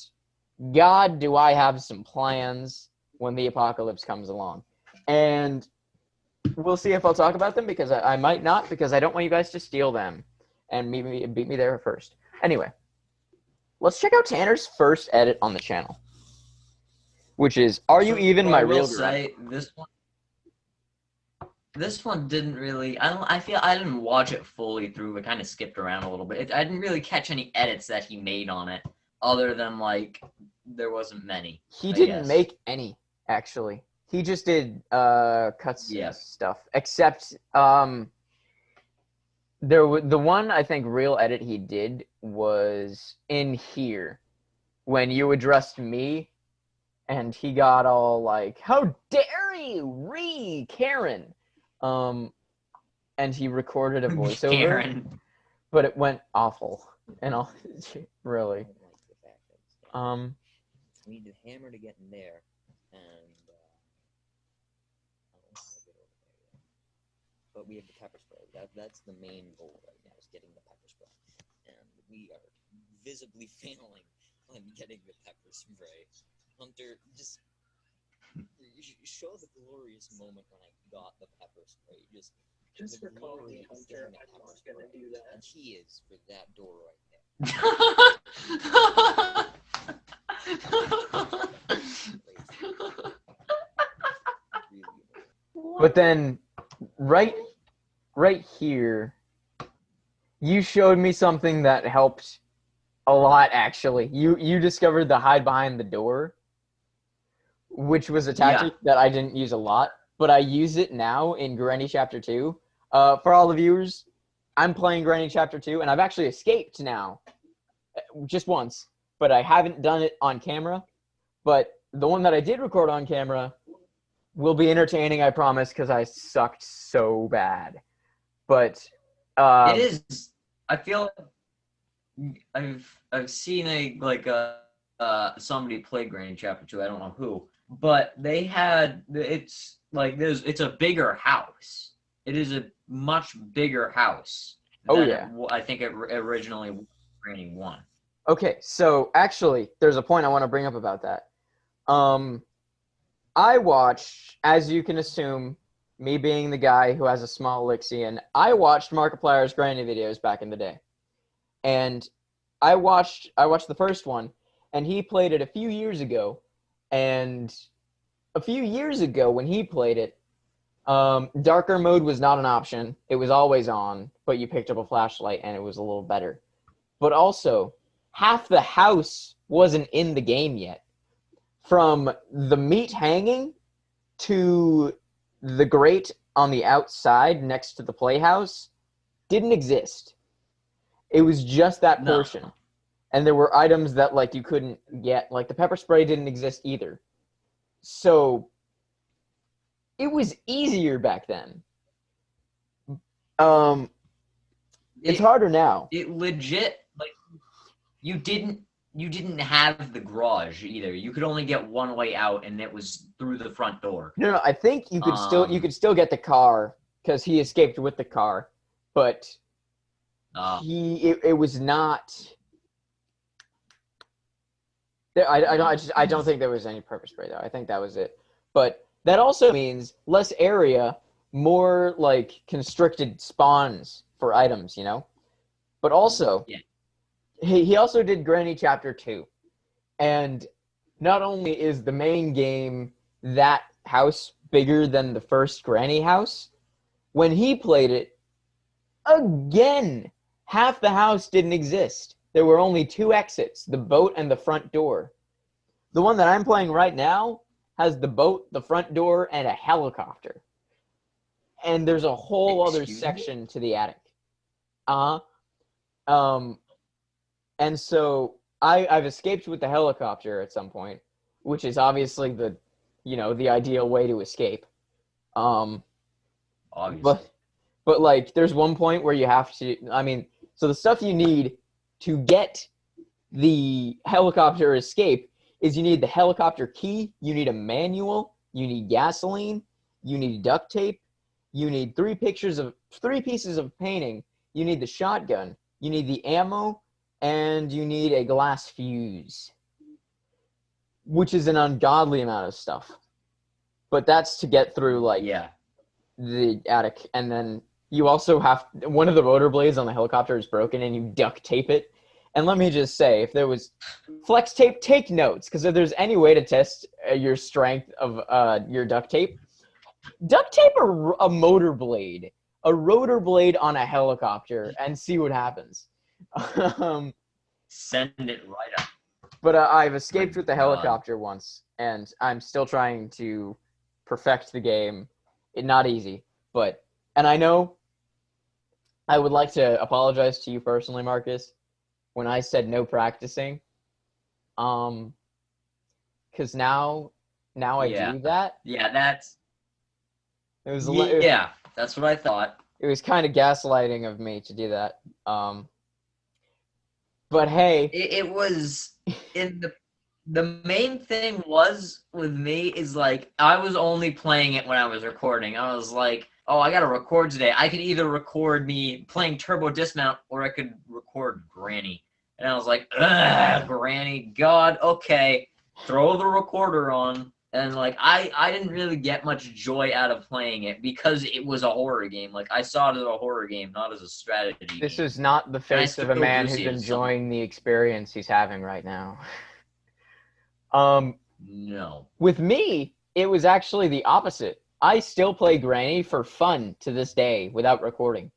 God, do I have some plans when the apocalypse comes along. And we'll see if I'll talk about them, because I might not, because I don't want you guys to steal them and beat me there first. Anyway, let's check out Tanner's first edit on the channel, which is, Are You Even My Real Girl? Say, this one didn't really. I feel I didn't watch it fully through. It kind of skipped around a little bit. I didn't really catch any edits that he made on it, other than like there wasn't many. He didn't make any, actually. He just did cuts and stuff. Except the one I think real edit he did was in here when you addressed me, and he got all like, "How dare you, Karen?" And he recorded a voiceover, Karen. but it went awful and all. Really. We need the hammer to get in there, and I don't know how to get over there yet. But we have the pepper spray. That's the main goal right now, is getting the pepper spray, and we are visibly failing on getting the pepper spray. Hunter, just show the glorious moment when I got the pepper spray. Just recall me, Hunter. I'm not gonna do that. And he is for that door right there. But then, right here, you showed me something that helped a lot, actually. You discovered the hide behind the door, which was a tactic that I didn't use a lot, but I use it now in Granny Chapter 2. For all the viewers, I'm playing Granny Chapter 2, and I've actually escaped now, just once, but I haven't done it on camera. But the one that I did record on camera will be entertaining, I promise, because I sucked so bad. But it is. I feel I've seen somebody play Granny Chapter 2. I don't know who, but they had it's a bigger house. It is a much bigger house. Oh yeah. I think it originally was Granny 1. Okay, so actually, there's a point I want to bring up about that. I watched, as you can assume, me being the guy who has a small Lixian, I watched Markiplier's Granny videos back in the day. And I watched the first one, and he played it a few years ago. And a few years ago when he played it, darker mode was not an option. It was always on, but you picked up a flashlight and it was a little better. But also, half the house wasn't in the game yet. From the meat hanging to the grate on the outside next to the playhouse didn't exist. It was just that portion. No. And there were items that like you couldn't get, like the pepper spray didn't exist either. So it was easier back then. It's harder now. It legit, like, you didn't have the garage either. You could only get one way out, and it was through the front door. No, I think you could still get the car because he escaped with the car, but it was not. I don't think there was any pepper spray though. I think that was it. But that also means less area, more like constricted spawns for items, you know. But also. Yeah. He also did Granny Chapter 2. And not only is the main game that house bigger than the first Granny house, when he played it, again, half the house didn't exist. There were only 2 exits, the boat and the front door. The one that I'm playing right now has the boat, the front door, and a helicopter. And there's a whole other Excuse me? section to the attic. And so I've escaped with the helicopter at some point, which is obviously the ideal way to escape. Obviously. But like, there's one point where you have to. I mean, so the stuff you need to get the helicopter escape is you need the helicopter key, you need a manual, you need gasoline, you need duct tape, you need three pieces of painting, you need the shotgun, you need the ammo, and you need a glass fuse, which is an ungodly amount of stuff. But that's to get through the attic, and then you also have one of the rotor blades on the helicopter is broken, and you duct tape it. And let me just say, if there was flex tape, take notes, because if there's any way to test your strength of your duct tape a motor blade, a rotor blade on a helicopter, and see what happens. Send it right up. But I've escaped with the helicopter once, and I'm still trying to perfect the game. It's not easy, and I know I would like to apologize to you personally, Marcus, when I said no practicing, because now I do that. Yeah, that's That's what I thought. It was kind of gaslighting of me to do that. But hey, It was in the main thing was with me is like I was only playing it when I was recording. I was like, oh, I gotta record today. I could either record me playing Turbo Dismount or I could record Granny. And I was like, ugh, Granny, God, okay, throw the recorder on. And like I didn't really get much joy out of playing it because it was a horror game. Like I saw it as a horror game, not as a strategy this game. is not the face of a man who's see it as enjoying the experience he's having right now. No. With me, it was actually the opposite. I still play Granny for fun to this day without recording.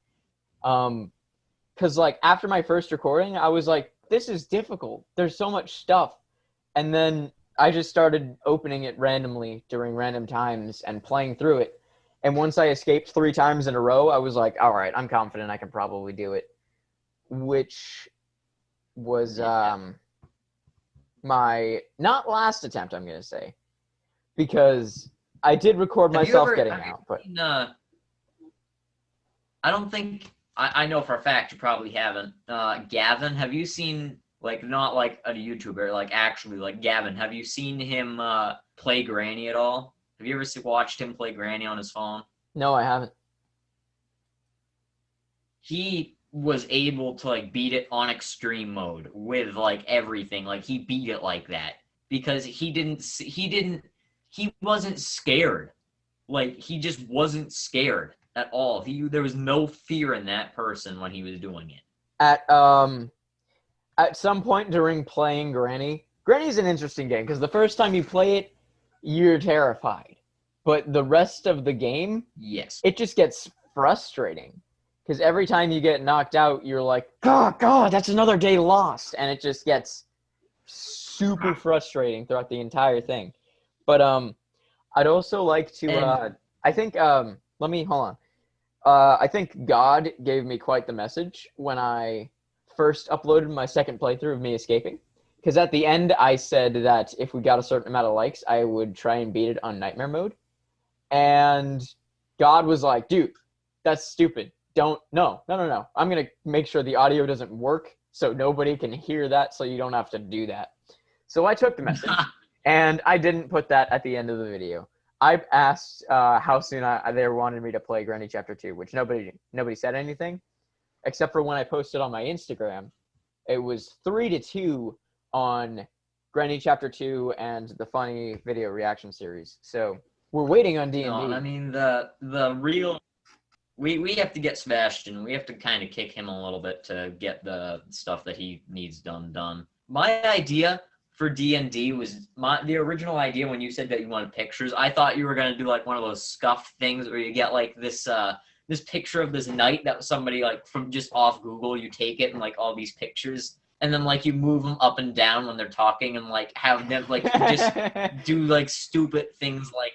Because like after my first recording, I was like, this is difficult. There's so much stuff. And then I just started opening it randomly during random times and playing through it. And once I escaped 3 times in a row, I was like, all right, I'm confident I can probably do it. Which was my not last attempt, I'm going to say. Because I did record myself getting out. But I don't think, I know for a fact you probably haven't. Gavin, have you seen, like, not like a YouTuber, like actually, like Gavin, have you seen him play Granny at all? Have you ever watched him play Granny on his phone? No, I haven't. He was able to like beat it on extreme mode with like everything. Like he beat it like that because he wasn't scared. Like he just wasn't scared at all. There was no fear in that person when he was doing it. At some point during playing Granny's an interesting game because the first time you play it, you're terrified. But the rest of the game, yes, it just gets frustrating. Because every time you get knocked out, you're like, God, that's another day lost. And it just gets super frustrating throughout the entire thing. But I'd also like to, I think, hold on. I think God gave me quite the message when I first uploaded my second playthrough of me escaping. Because at the end, I said that if we got a certain amount of likes, I would try and beat it on nightmare mode. And God was like, dude, that's stupid. No. I'm going to make sure the audio doesn't work so nobody can hear that so you don't have to do that. So I took the message and I didn't put that at the end of the video. I asked how soon they wanted me to play Granny Chapter 2, which nobody said anything except for when I posted on my Instagram. It was 3-2 on Granny Chapter 2 and the funny video reaction series. So we're waiting on D&D. No, I mean, the real... We have to get Sebastian. We have to kind of kick him a little bit to get the stuff that he needs done. My idea for D&D was the original idea when you said that you wanted pictures. I thought you were going to do like one of those scuffed things where you get like this picture of this knight that was somebody like from just off Google. You take it and like all these pictures and then like you move them up and down when they're talking, and like have them like just do like stupid things like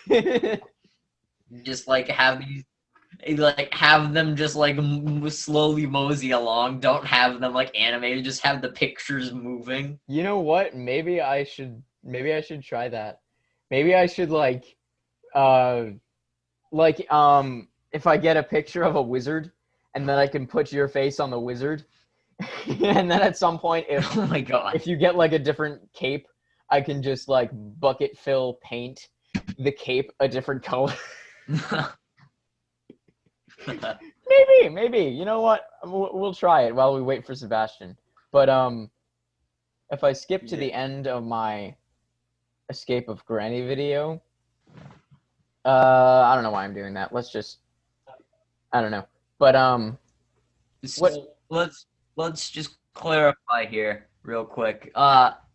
that. Just like have these. Like have them just like slowly mosey along. Don't have them like animated. Just have the pictures moving. You know what? Maybe I should try that. Maybe I should if I get a picture of a wizard and then I can put your face on the wizard. And then at some point Oh my god. if you get like a different cape, I can just like bucket fill paint the cape a different color. Maybe. You know what? We'll try it while we wait for Sebastian. But if I skip to the end of my Escape of Granny video, I don't know why I'm doing that. I don't know. But so let's just clarify here real quick.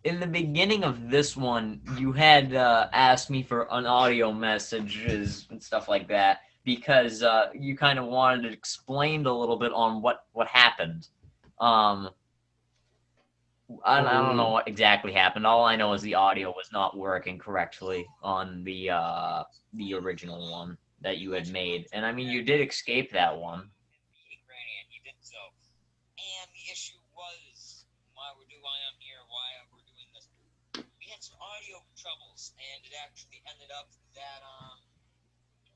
In the beginning of this one, you had asked me for an audio messages and stuff like that, because you kind of wanted it explained a little bit on what happened. I don't know what exactly happened. All I know is the audio was not working correctly on the original one that you had made. And I mean, you did escape that one. And you did so. And the issue was why I'm here, why we're doing this. We had some audio troubles, and it actually ended up that it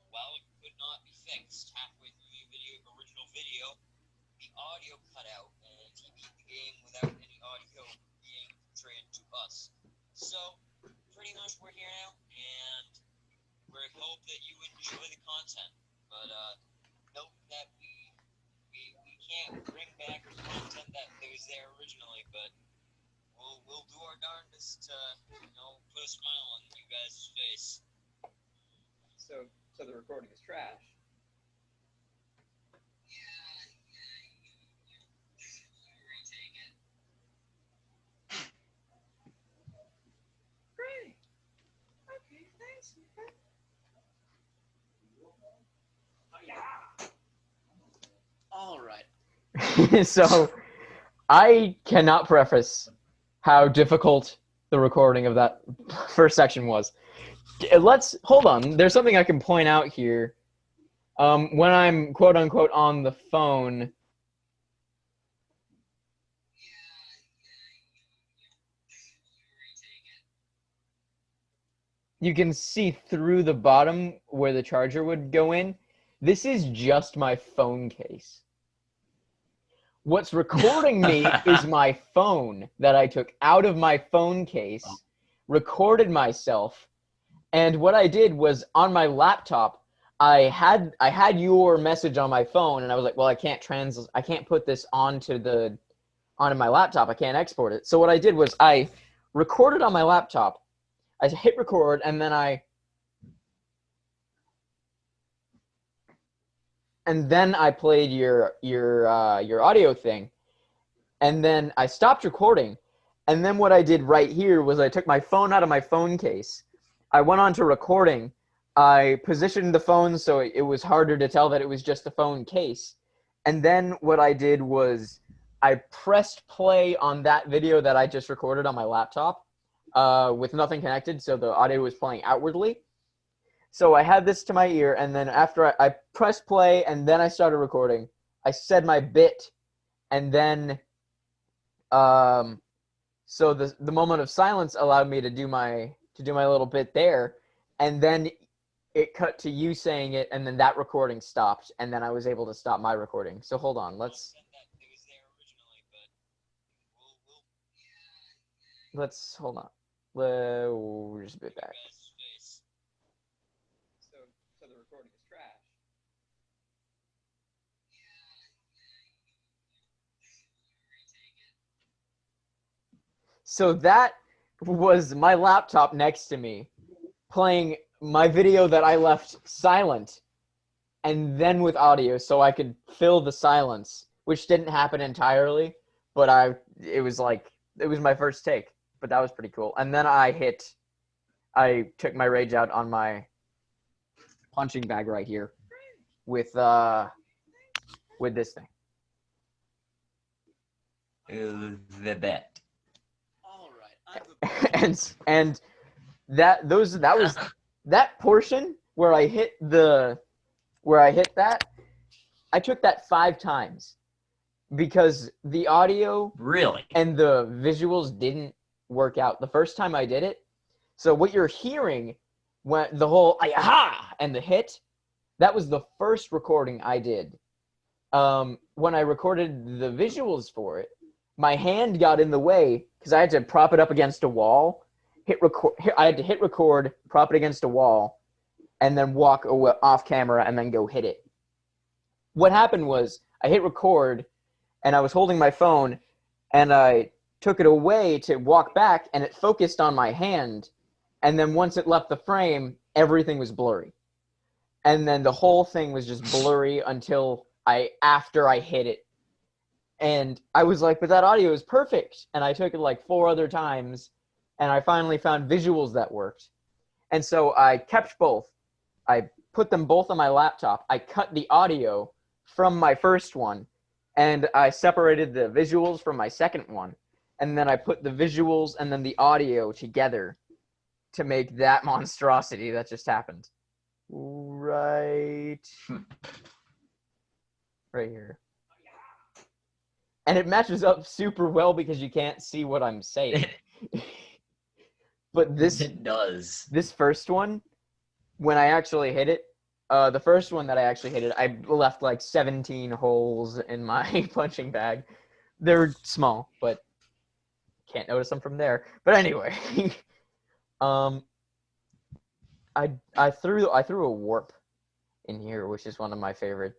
could not be fixed. Halfway through the original video, the audio cut out, and he beat the game without any audio being portrayed to us. So, pretty much we're here now, and we hope that you enjoy the content. But note that we can't bring back the content that was there originally, but we'll do our darndest to put a smile on you guys' face. So the recording is trash. Retake it. Great. Okay, thanks, man. All right. So I cannot preface how difficult the recording of that first section was. Hold on. There's something I can point out here. When I'm quote unquote on the phone, you can see through the bottom where the charger would go in. This is just my phone case. What's recording me is my phone that I took out of my phone case, recorded myself, and what I did was on my laptop, I had your message on my phone, and I was like, well, I can't put this onto my laptop. I can't export it. So what I did was I recorded on my laptop. I hit record, and then I played your audio thing, and then I stopped recording, and then what I did right here was I took my phone out of my phone case. I went on to recording. I positioned the phone so it was harder to tell that it was just the phone case. And then what I did was I pressed play on that video that I just recorded on my laptop with nothing connected, so the audio was playing outwardly. So I had this to my ear, and then after I pressed play and then I started recording, I said my bit, and then so the moment of silence allowed me to do my little bit there, and then it cut to you saying it, and then that recording stopped, and then I was able to stop my recording. So hold on, let's hold on. We'll just a bit back. So the recording is trash. So that was my laptop next to me playing my video that I left silent and then with audio so I could fill the silence, which didn't happen entirely, but it was my first take, but that was pretty cool. And then I took my rage out on my punching bag right here with this thing. The bet. All right, and that was that portion where I hit that. I took that 5 times because the audio Really? and the visuals didn't work out the first time I did it. So what you're hearing when the whole aha and the hit, that was the first recording I did. When I recorded the visuals for it, my hand got in the way because I had to prop it up against a wall. I had to hit record, prop it against a wall, and then walk off camera and then go hit it. What happened was I hit record, and I was holding my phone, and I took it away to walk back, and it focused on my hand. And then once it left the frame, everything was blurry. And then the whole thing was just blurry until after I hit it. And I was like, but that audio is perfect. And I took it like 4 other times, and I finally found visuals that worked. And so I kept both. I put them both on my laptop. I cut the audio from my first one, and I separated the visuals from my second one. And then I put the visuals and then the audio together to make that monstrosity that just happened. Right here. And it matches up super well because you can't see what I'm saying. But It does. This first one, when I actually hit it, the first one that I actually hit it, I left like 17 holes in my punching bag. They're small, but can't notice them from there. But anyway, I threw a warp in here, which is one of my favorite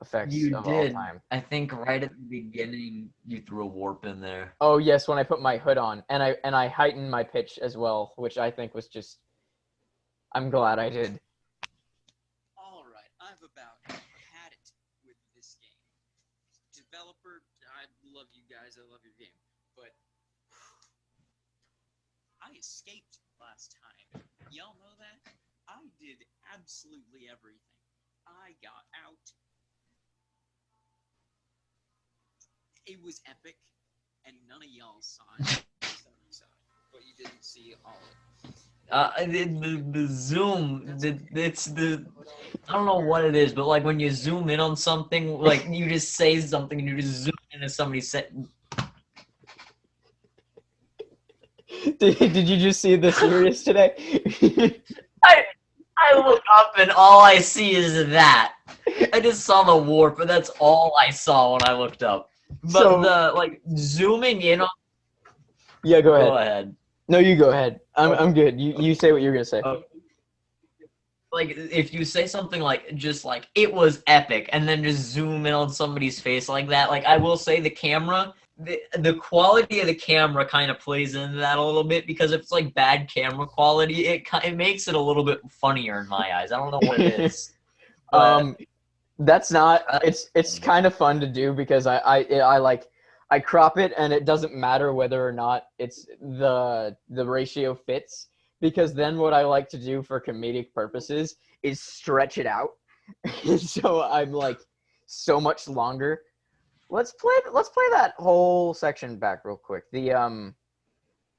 effects of all time. I think right at the beginning you threw a warp in there. Oh yes, when I put my hood on, and I heightened my pitch as well, which I think was just. I'm glad I did. All right, I've about had it with this game. Developer, I love you guys. I love your game, but I escaped last time. Y'all know that? I did absolutely everything. I got out. It was epic, and none of y'all saw it. Some of you saw it, but you didn't see all of it. The zoom, it's the, I don't know what it is, but like when you zoom in on something, like you just say something and you just zoom in and somebody said. Did you just see the series today? I look up and all I see is that. I just saw the warp, but that's all I saw when I looked up. But So- the like zooming in on. Yeah, go ahead. Go ahead. No, you go ahead. I'm good. You say what you're gonna say. Like if you say something like just like it was epic and then just zoom in on somebody's face like that, like I will say the camera, the quality of the camera kind of plays into that a little bit, because if it's like bad camera quality, it makes it a little bit funnier in my eyes. I don't know what it is. That's not. It's kind of fun to do because I crop it and it doesn't matter whether or not it's the ratio fits, because then what I like to do for comedic purposes is stretch it out. So I'm like so much longer. Let's play that whole section back real quick. The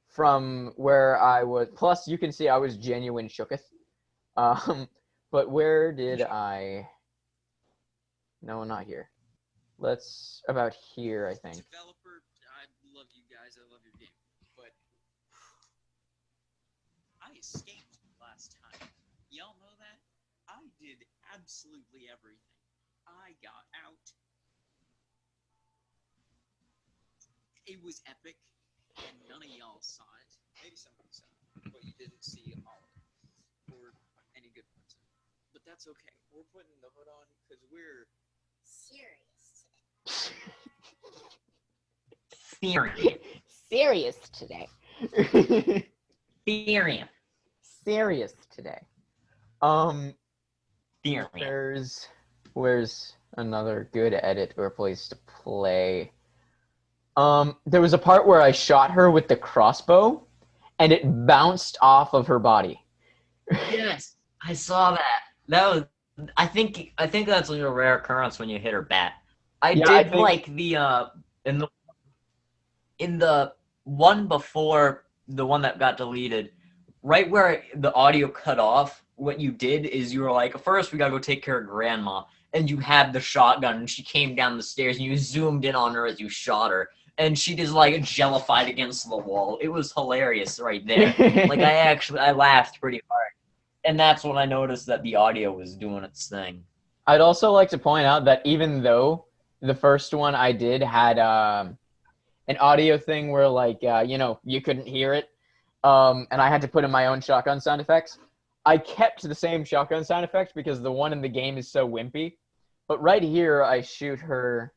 from where I was, plus you can see I was genuine shooketh. But where did I? No, not here. Let's about here, I think. Developer, I love you guys. I love your game, but I escaped last time. Y'all know that? I did absolutely everything. I got out. It was epic, and none of y'all saw it. Maybe some of you saw it, but you didn't see all of it, or any good parts of it. But that's okay. We're putting the hood on because we're Serious. Serious today. Serious. Serious today. Serious. Where's another good edit or place to play? There was a part where I shot her with the crossbow, and it bounced off of her body. Yes, I saw that. That was. I think that's a rare occurrence when you hit her bat. I Yeah, did I think- like the in the in the one before the one that got deleted, right where the audio cut off, what you did is you were like, first we gotta go take care of Grandma, and you had the shotgun, and she came down the stairs, and you zoomed in on her as you shot her, and she just like jellified against the wall. It was hilarious right there. Like I laughed pretty hard, and that's when I noticed that the audio was doing its thing. I'd also like to point out that even though the first one I did had an audio thing where like you know, you couldn't hear it, and I had to put in my own shotgun sound effects, I kept the same shotgun sound effects because the one in the game is so wimpy. But right here, I shoot her.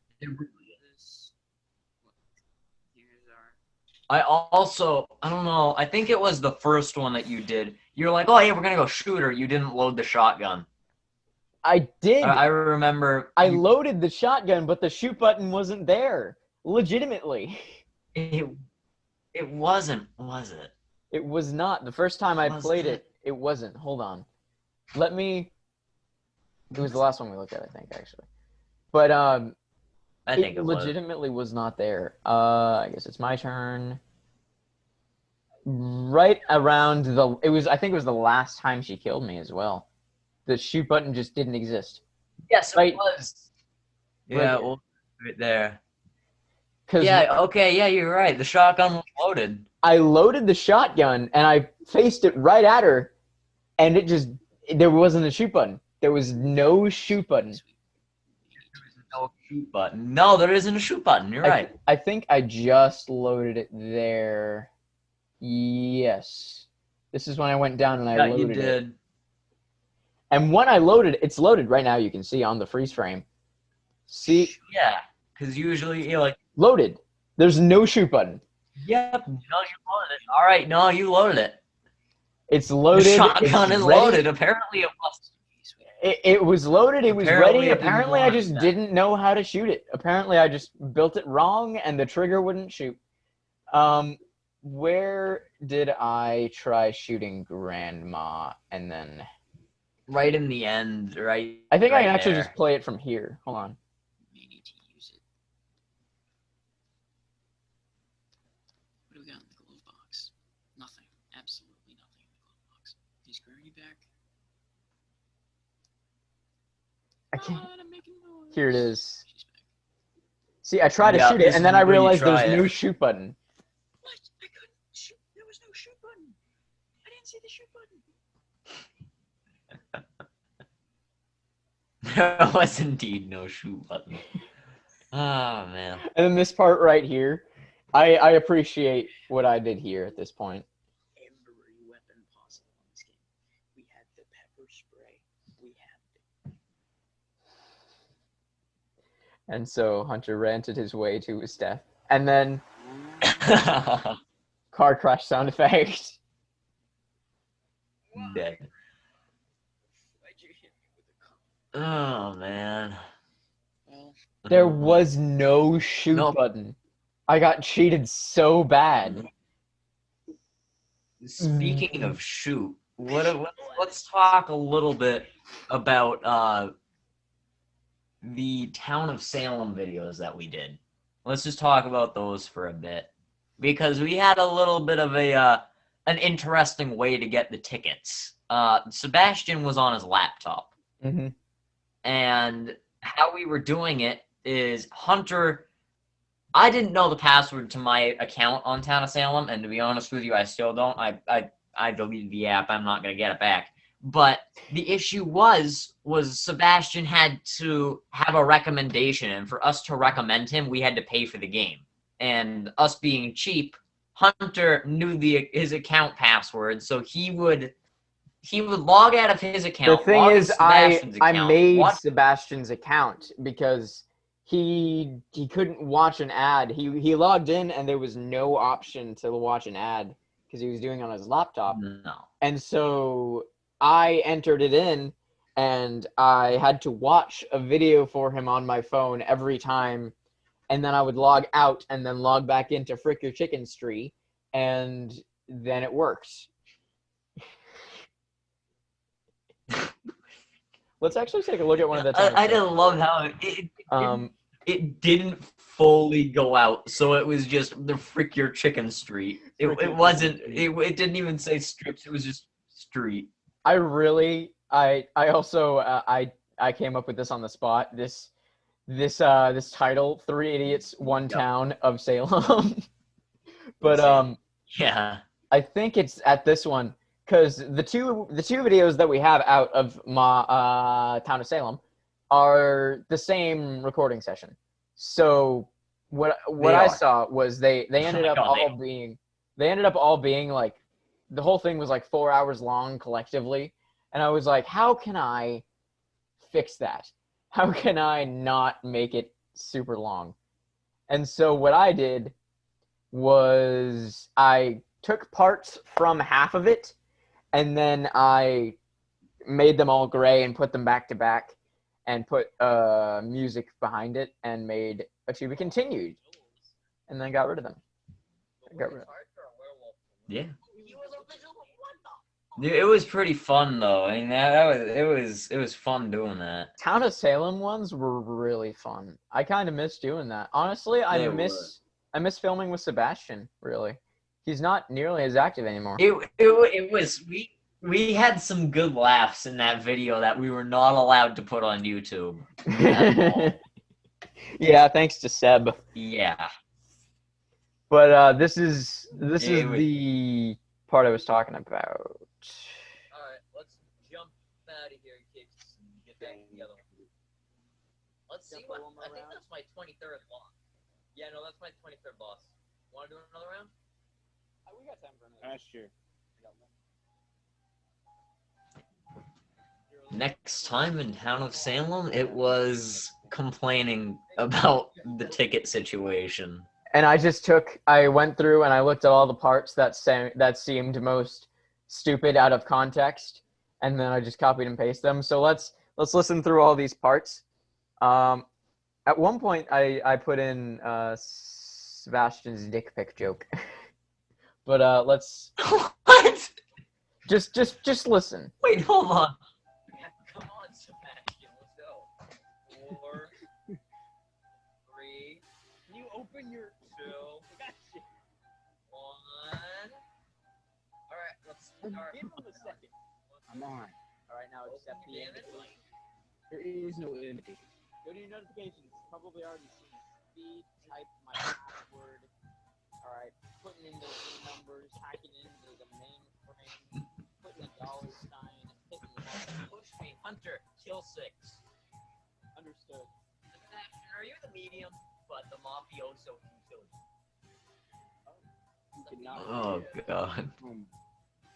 I don't know, I think it was the first one that you did. You were like, oh yeah, we're gonna go shoot her. You didn't load the shotgun. I did. I remember. I loaded the shotgun, but the shoot button wasn't there. Legitimately. It wasn't, was it? It was not. The first time I played it, it wasn't. Hold on. Let me... It was the last one we looked at, I think, actually. But I think it legitimately was not there. I guess it's my turn. Right around the... I think it was the last time she killed me as well. The shoot button just didn't exist. Yes, Right. it was. Right Yeah, here. well, right there. 'Cause Yeah, okay, yeah, you're right. The shotgun was loaded. I loaded the shotgun, and I faced it right at her, and it just... There wasn't a shoot button. There was no shoot button. No shoot button. No, there isn't a shoot button. You're right. I think I just loaded it there. Yes. This is when I went down and I loaded you it. did. And when I loaded, it's loaded right now. You can see on the freeze frame. See? Yeah, because usually you're like, Loaded. There's no shoot button. yep, no, you loaded it. All right, no, you loaded it. It's loaded. The shotgun it's is ready. loaded. Apparently it was. It was loaded. It was Apparently ready. it didn't Apparently I want just that. didn't know how to shoot it. Apparently I just built it wrong and the trigger wouldn't shoot. Where did I try shooting Grandma and then... Right in the end, right? I think I right can actually there. just play it from here. Hold on. May need to use it. What do we got in the glove box? Nothing. Absolutely nothing in the glove box. Is Granny back? I can't... I'm making noise. Here it is. She's back. See, I tried to Yeah, shoot this it, and is then I where you realized there's try no it. shoot button. What? I couldn't shoot. There was no shoot button. I didn't see the shoot button. There was indeed no shoot button. Oh, man. And then this part right here, I appreciate what I did here at this point. Every weapon possible in this game. We had the pepper spray. We had And so Hunter ranted his way to his death. And then car crash sound effect. Dead. Why'd you hit me with a car? Oh, man. Well, There was no shoot Nope. button. I got cheated so bad. Speaking of shoot, let's talk a little bit about the Town of Salem videos that we did. Let's just talk about those for a bit, because we had a little bit of an interesting way to get the tickets. Sebastian was on his laptop, Mm-hmm. and how we were doing it is Hunter... I didn't know the password to my account on Town of Salem, and to be honest with you, I still don't. I deleted the app. I'm not going to get it back. But the issue was Sebastian had to have a recommendation, and for us to recommend him, we had to pay for the game. And us being cheap, Hunter knew his account password, so he would log out of his account. The thing log is, into Sebastian's I account, made watch- Sebastian's account because he couldn't watch an ad. He logged in and there was no option to watch an ad because he was doing it on his laptop. No. And so I entered it in and I had to watch a video for him on my phone every time. And then I would log out and then log back into Frick Your Chicken Street. And then it works. Let's actually take a look at one of the times. I didn't love how it Um, it didn't fully go out, so it was just the Frick Your Chicken Street. It wasn't. It didn't even say strips. It was just street. I also I came up with this on the spot. This title, Three Idiots, One Town of Salem. But Yeah. I think it's at this one because the two videos that we have out of Town of Salem are the same recording session. So what I saw was they ended up all being like, the whole thing was like 4 hours long collectively, and I was like, how can I fix that? How can I not make it super long? And so what I did was I took parts from half of it, and then I made them all gray and put them back to back and put music behind it and made a To Be Continued, and then got rid of them. Yeah. Dude, it was pretty fun though. I mean, it was fun doing that. Town of Salem ones were really fun. I kind of miss doing that. Honestly, I miss filming with Sebastian. Really, he's not nearly as active anymore. It was we had some good laughs in that video that we were not allowed to put on YouTube. Yeah, thanks to Seb. Yeah. But this is the part I was talking about. Alright, let's jump out of here, kids, and get back together. Let's see what. I think that's my 23rd boss. Yeah, no, that's my 23rd boss. Want to do another round? We got time for another. Sure. Next time in Town of Salem, it was complaining about the ticket situation. And I went through and I looked at all the parts that seemed most stupid out of context, and then I just copied and pasted them. So let's listen through all these parts. At one point, I put in Sebastian's dick pic joke, but let's What? just listen. Wait, hold on. Come on, Sebastian, let's go. 4, 3. Can you open your 2, 1. Alright, let's start. Give him a second. I'm on. Alright, now accept the invitation. There is no invitation. Go to your notifications. Probably already seen speed, type my password. Alright, putting in the numbers, hacking into the mainframe, putting a $, hitting the button. Push me, Hunter, kill 6. Understood. Sebastian, are you the medium? But the mafioso can kill you. Oh god.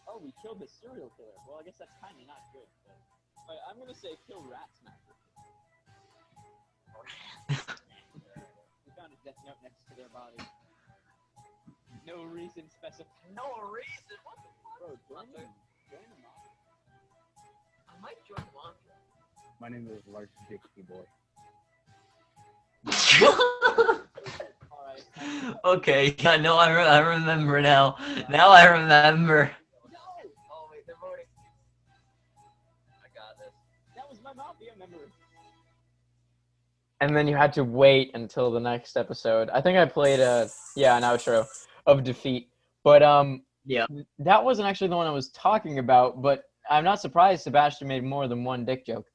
Oh, we killed the serial killer. Well, I guess that's kind of not good. But I'm gonna say kill Rat Smacker. We found a death note next to their body. No reason specified. No reason? What the fuck? Bro, join the mafia. I might join the mafia. My name is Large Dixie Boy. Okay, I know. I remember now. Now I remember. No! Oh wait, they're voting. I got this. That was my mafia member. And then you had to wait until the next episode. I think I played an outro of Defeat, but Yeah. that wasn't actually the one I was talking about. But I'm not surprised Sebastian made more than one dick joke.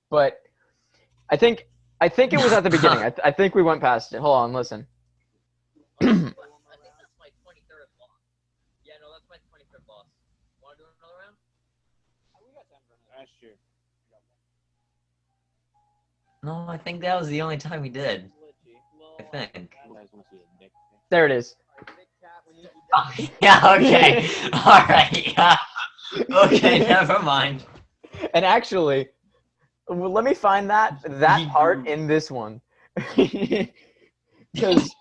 But I think it was at the beginning. I think we went past it. Hold on, listen. I think that's my 23rd boss. Yeah, no, that's my 23rd boss. Want to do another round? We got time for another. Sure. No, I think that was the only time we did. I think. There it is. Oh, yeah. Okay. All right. Yeah. Okay. Never mind. And actually, let me find that part in this one, because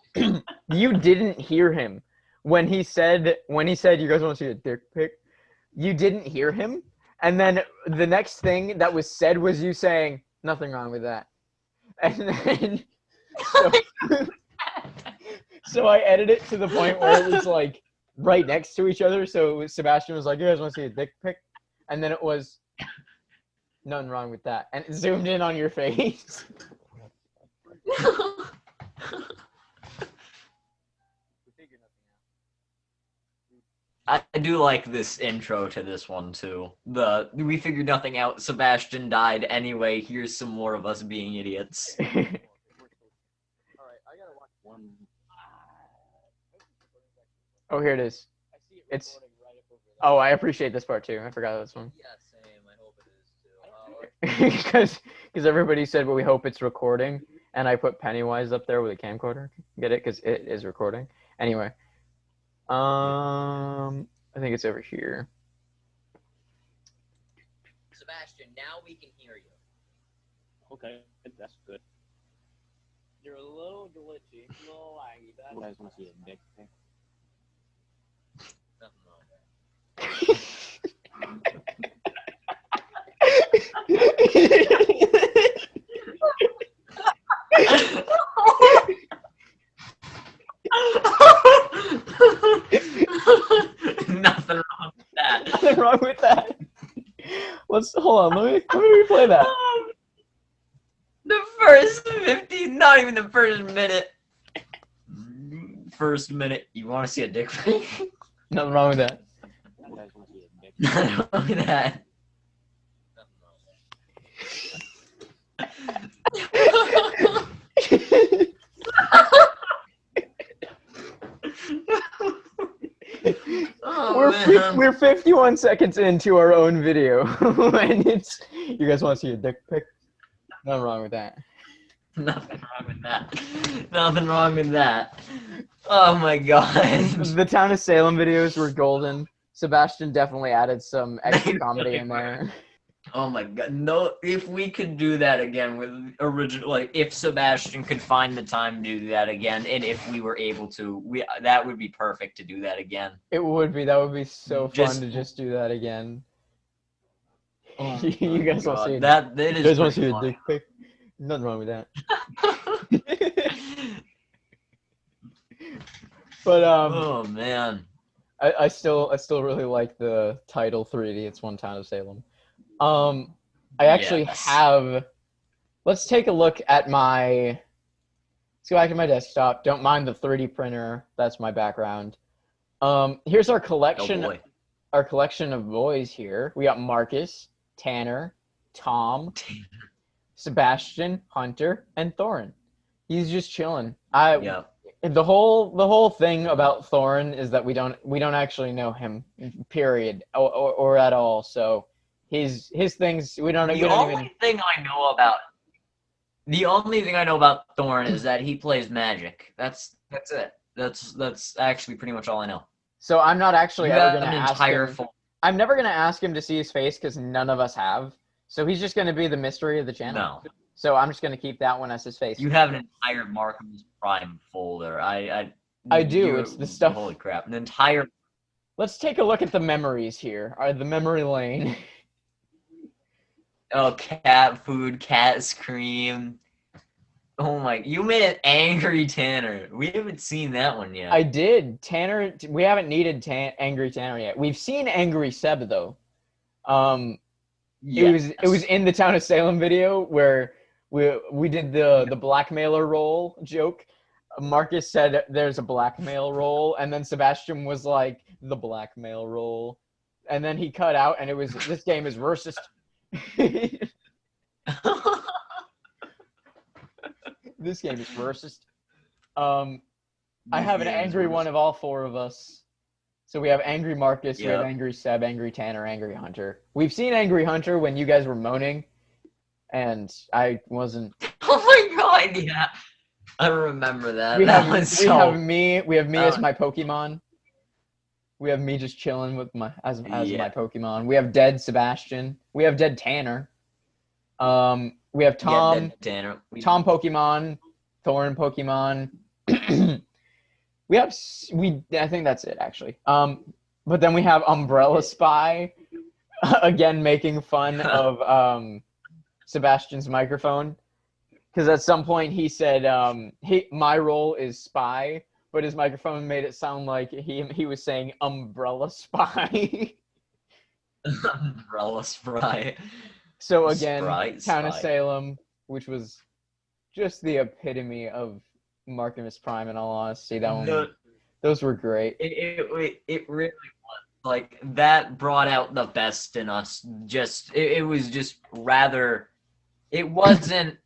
you didn't hear him when he said you guys want to see a dick pic. You didn't hear him, and then the next thing that was said was you saying nothing wrong with that, and then so I edited it to the point where it was like right next to each other. So Sebastian was like, "You guys want to see a dick pic?" And then it was nothing wrong with that, and it zoomed in on your face. I do like this intro to this one too. We figured nothing out. Sebastian died anyway. Here's some more of us being idiots. All right, I gotta watch one. Oh, here it is. I see it It's- recording right up over there. Oh, I appreciate this part too. I forgot this one. Yeah, same. I hope it is too. Because everybody said, well, we hope it's recording, and I put Pennywise up there with a camcorder. Get it? Because it is recording. Anyway, I think it's over here. Sebastian, now we can hear you. Okay, that's good. You're a little glitchy, a little laggy, but you guys want to see a dick pic? Nothing wrong with Nothing wrong with that. Nothing wrong with that. Let's hold on. Let me replay that. The first 15, not even the first minute. First minute, you want to see a dick pic? Nothing wrong with that. You guys want to see a dick pic? Nothing wrong with that. Oh, man. We're 51 seconds into our own video, and it's you guys want to see a dick pic? Nothing wrong with that. Nothing wrong with that. Nothing wrong with that. Oh my god. The Town of Salem videos were golden. Sebastian definitely added some extra comedy in there. Oh my god. No, if we could do that again with original, like if Sebastian could find the time to do that again, and if we were able to, that would be perfect to do that again. It would be. That would be so fun Just- to just do that again. Oh You guys want to see? that You is guys want to see pretty a funny. dick pic? Nothing wrong with that. But Oh man. I still really like the title 3D. It's One Town of Salem. I actually Yes. have. Let's take a look at my. Let's go back to my desktop. Don't mind the 3D printer. That's my background. Here's our Oh collection. boy. Our collection of boys here. We got Marcus, Tanner, Tom, Sebastian, Hunter, and Thorin. He's just chilling. Yeah. The whole thing about Thorin is that we don't actually know him, period, or at all. So his things we don't The even. only thing I know about Thorn is that he plays magic. That's it. That's actually pretty much all I know. So I'm not actually You ever have gonna an ask entire him. full. I'm never gonna ask him to see his face because none of us have. So he's just gonna be the mystery of the channel. No, So I'm just gonna keep that one as his face. you have an entire Markham's Prime folder. I do, it's the stuff- Holy crap! An entire. Let's take a look at the memories here. The memory lane. Oh, cat food, cat scream. Oh my! You made an angry Tanner. We haven't seen that one yet. I did. Tanner, we haven't needed Angry Tanner yet. We've seen Angry Seb though. It was in the Town of Salem video where we did the blackmailer role joke. Marcus said there's a blackmail role, and then Sebastian was like the blackmail role, and then he cut out, and it was this game is racist. This game is racist. I have an angry one of all four of us. So we have Angry Marcus, we have Yep. Angry Seb, Angry Tanner, Angry Hunter. We've seen Angry Hunter when you guys were moaning, and I wasn't. Oh my god! Yeah, I remember that. We That have was we so. have me. We have me as that- my Pokemon. We have me just chilling with my as Yeah. my Pokemon. We have Dead Sebastian. We have Dead Tanner. We have Tom. Yeah, dead Tanner. Tom Pokemon, Thorin Pokemon. I think that's it actually. But then we have Umbrella Spy, again making fun of Sebastian's microphone, because at some point he said my role is spy, but his microphone made it sound like he was saying Umbrella Spy. Umbrella Spry. So again, Sprite Town of Spy. Salem, which was just the epitome of Markimus Prime. In all honesty, that one, No, those were great. it really was. like that brought out the best in us. Just it was just rather. It wasn't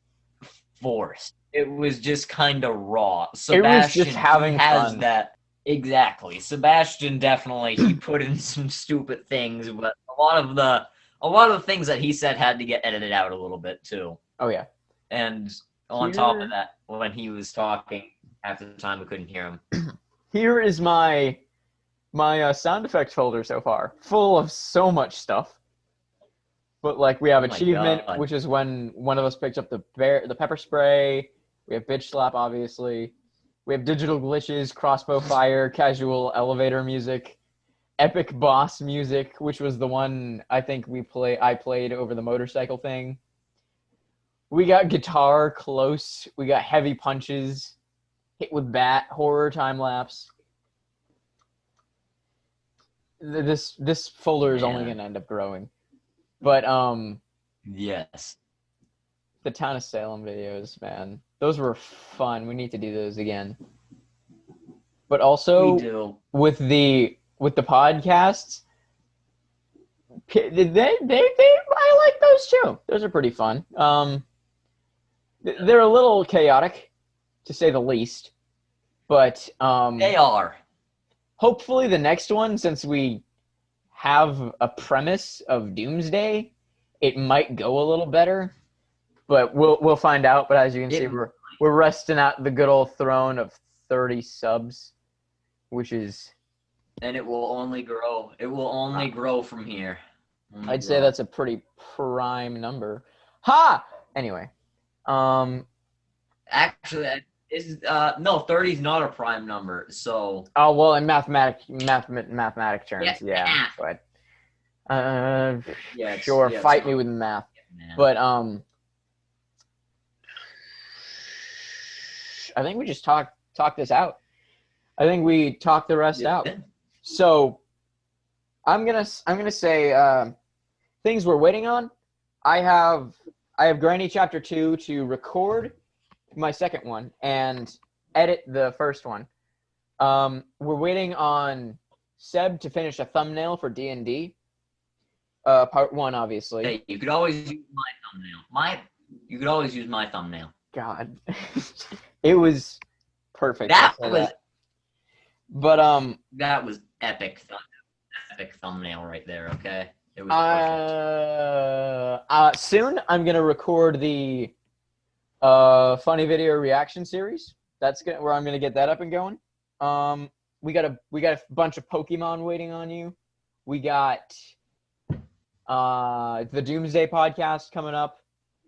forced. It was just kind of raw. Sebastian, just having he has fun. that exactly. Sebastian definitely he put in some stupid things, but a lot of the things that he said had to get edited out a little bit too. Oh yeah. And on top of Here- that, when he was talking, half the time we couldn't hear him. Here is my sound effects folder so far, full of so much stuff. But like we have Oh my achievement, God. which is when one of us picks up the pepper spray. We have bitch slap, obviously. We have digital glitches, crossbow fire, casual elevator music, epic boss music, which was the one I think I played over the motorcycle thing. We got guitar close. We got heavy punches, hit with bat, horror time lapse. This folder is only Man. gonna end up growing. But Yes. the town of Salem videos, man, those were fun. We need to do those again. But also We do. with the podcasts, I like those too. Those are pretty fun. They're a little chaotic, to say the least. But They are. hopefully the next one, since we have a premise of Doomsday, it might go a little better. But we'll find out. But as you can see, we're resting at the good old throne of 30 subs, which is, and it will only grow. It will only grow from here. I'd say that's a pretty prime number. Ha! Anyway, actually is no 30 is not a prime number. So oh well, in mathematic terms, Yeah. But yeah, sure, yeah, fight so- me with math. man. But I think we just talk this out. I think we talk the rest out. Yeah. So I'm gonna say things we're waiting on. I have Granny Chapter 2 to record my second one and edit the first one. We're waiting on Seb to finish a thumbnail for D&D. Part 1, obviously. Hey, you could always use my thumbnail. You could always use my thumbnail. God, it was perfect. That I'll say was that. But that was epic. Epic thumbnail right there. Okay, it was perfect. soon I'm gonna record the funny video reaction series. That's where I'm gonna get that up and going. We got a bunch of Pokemon waiting on you. We got the Doomsday podcast coming up.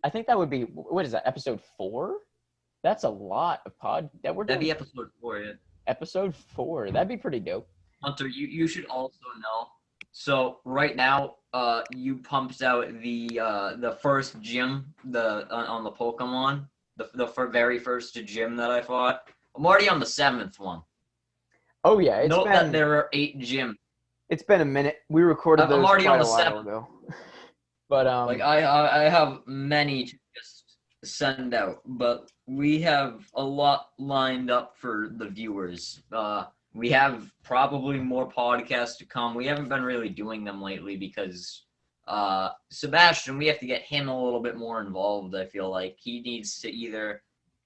I think that would be, what is that, episode 4? That's a lot of that we're doing. That'd be episode 4. Yeah. Episode 4. That'd be pretty dope. Hunter, you should also know. So right now, you pumped out the first gym on the Pokemon, the very first gym that I fought. I'm already on the 7th one. Oh yeah, Note that there are 8 gyms. It's been a minute. We recorded I'm those already quite on a the while 7th. ago. But Like I have many to just send out, but we have a lot lined up for the viewers. We have probably more podcasts to come. We haven't been really doing them lately because Sebastian, we have to get him a little bit more involved. I feel like he needs to either.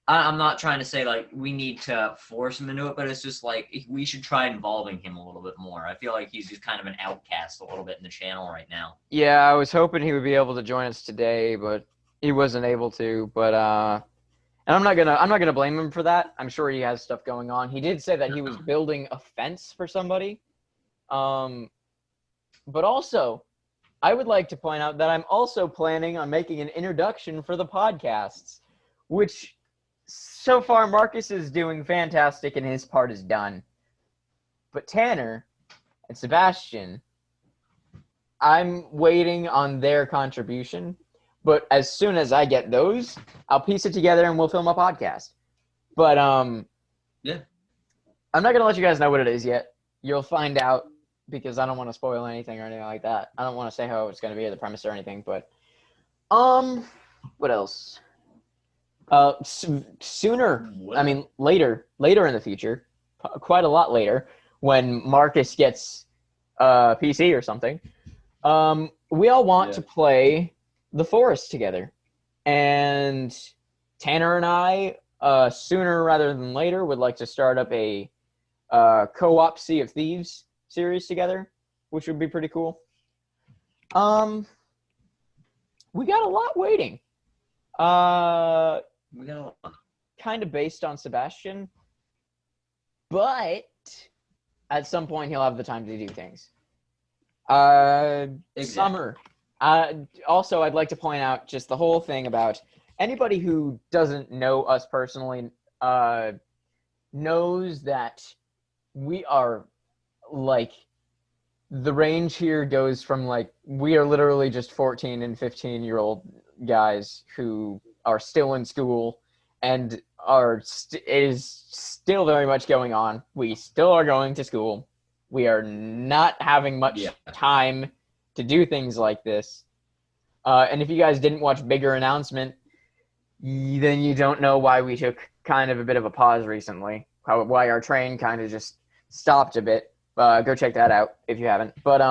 I'm not trying to say like we need to force him into it, but it's just like we should try involving him a little bit more. I feel like he's just kind of an outcast a little bit in the channel right now. yeah, I was hoping he would be able to join us today, but he wasn't able to. But and I'm not gonna blame him for that. I'm sure he has stuff going on. He did say that he was building a fence for somebody. But also, I would like to point out that I'm also planning on making an introduction for the podcasts, which so far Marcus is doing fantastic and his part is done. But Tanner and Sebastian, I'm waiting on their contribution. But as soon as I get those, I'll piece it together and we'll film a podcast. But Yeah. I'm not gonna let you guys know what it is yet. You'll find out because I don't want to spoil anything or anything like that. I don't want to say how it's gonna be or the premise or anything. But what else? Sooner. I mean, later in the future, quite a lot later, when Marcus gets PC or something. We all want to play The Forest together. And Tanner and I, sooner rather than later, would like to start up a co-op Sea of Thieves series together, which would be pretty cool. We got a lot waiting. We got a lot. Kind of based on Sebastian, but at some point he'll have the time to do things. Exactly. Summer. Also, I'd like to point out just the whole thing about anybody who doesn't know us personally knows that we are like the range here goes from like we are literally just 14 and 15-year-old guys who are still in school and is still very much going on. We still are going to school. We are not having much time to do things like this. And if you guys didn't watch Bigger Announcement, then you don't know why we took kind of a bit of a pause recently. Why our train kind of just stopped a bit. Go check that out if you haven't. But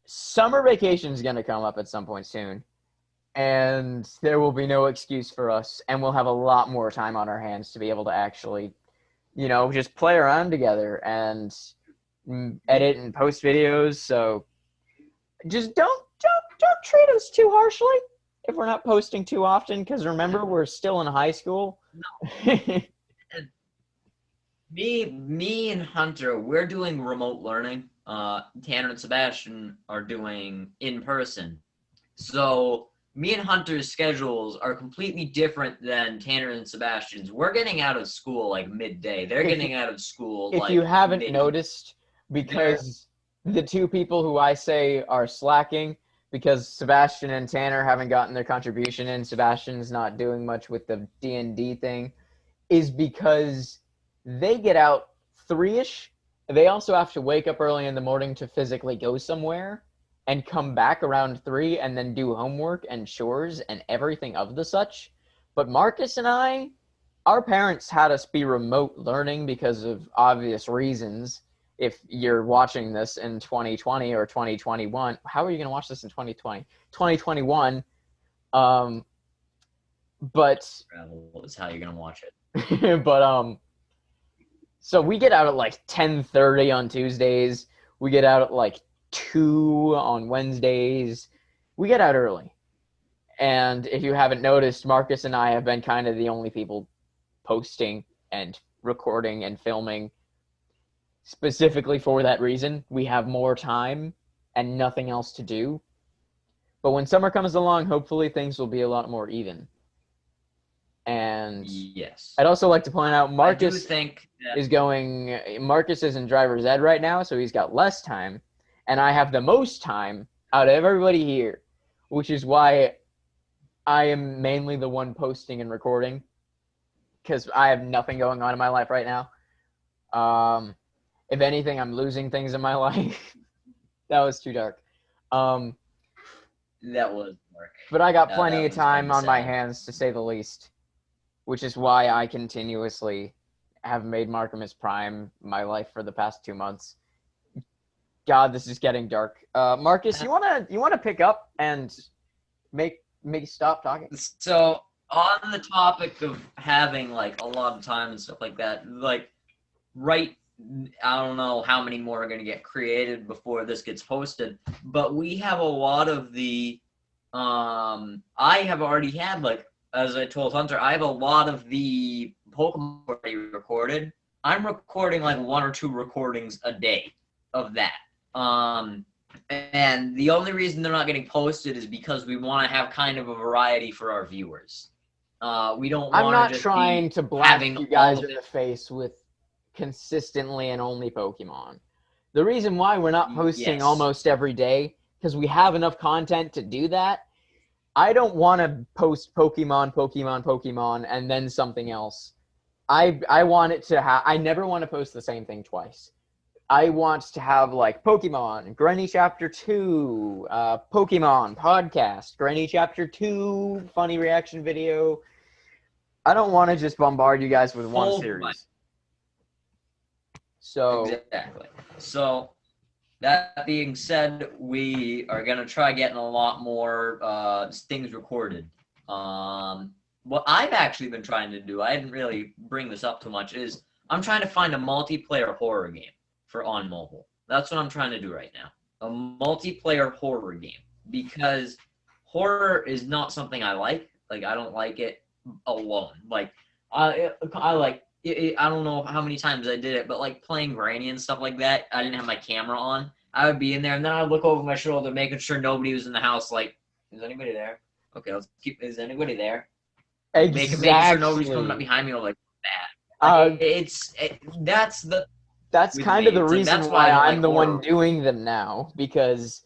summer vacation is going to come up at some point soon. And there will be no excuse for us. And we'll have a lot more time on our hands to be able to actually, just play around together and edit and post videos. So just don't treat us too harshly if we're not posting too often. Because remember, we're still in high school. No. Me and Hunter, we're doing remote learning. Tanner and Sebastian are doing in person. So me and Hunter's schedules are completely different than Tanner and Sebastian's. We're getting out of school like midday. They're getting out of school if like you haven't noticed, because the two people who I say are slacking, because Sebastian and Tanner haven't gotten their contribution in, Sebastian's not doing much with the D&D thing, is because they get out 3-ish. They also have to wake up early in the morning to physically go somewhere and come back around 3 and then do homework and chores and everything of the such. But Marcus and I, our parents had us be remote learning because of obvious reasons. If you're watching this in 2020 or 2021, how are you going to watch this in 2020? 2021. But travel is how you're going to watch it. But so we get out at like 10:30 on Tuesdays. We get out at like 2 on Wednesdays. We get out early. And if you haven't noticed, Marcus and I have been kind of the only people posting and recording and filming specifically for that reason. We have more time and nothing else to do. But when summer comes along, hopefully things will be a lot more even. And yes, I'd also like to point out Marcus is in driver's ed right now, so he's got less time, and I have the most time out of everybody here, which is why I am mainly the one posting and recording, because I have nothing going on in my life right now. If anything, I'm losing things in my life. That was too dark. That was dark. But I got plenty of time kinda on my sad. hands, to say the least. Which is why I continuously have made Markimus Prime my life for the past 2 months. God, this is getting dark. Marcus, you wanna pick up and make stop talking? So on the topic of having like a lot of time and stuff like that, like I don't know how many more are gonna get created before this gets posted, but we have a lot of the I have already had, like, as I told Hunter, I have a lot of the Pokemon already recorded. I'm recording like 1 or 2 recordings a day of that. And the only reason they're not getting posted is because we want to have kind of a variety for our viewers. We don't. I'm not just trying be to blast having you guys all of in the face with consistently and only Pokemon. The reason why we're not posting Yes. almost every day, because we have enough content to do that. I don't want to post Pokemon, and then something else. I want it to have. I never want to post the same thing twice. I want to have like Pokemon, Granny Chapter 2, Pokemon Podcast, Granny Chapter 2, funny reaction video. I don't want to just bombard you guys with one Full series. one. So Exactly. So that being said, we are gonna try getting a lot more things recorded. What I've actually been trying to do, I didn't really bring this up too much, is I'm trying to find a multiplayer horror game for on mobile. That's what I'm trying to do right now. A multiplayer horror game. Because horror is not something I like. Like, I don't like it alone. Like, I like I don't know how many times I did it, but like playing Granny and stuff like that, I didn't have my camera on. I would be in there, and then I'd look over my shoulder, making sure nobody was in the house. Like, is anybody there? Okay, let's keep. Is anybody there? Exactly. Making sure nobody's coming up behind me or like that. Like, that's kind of the It's reason that's why I I'm like the horror. one doing them now, because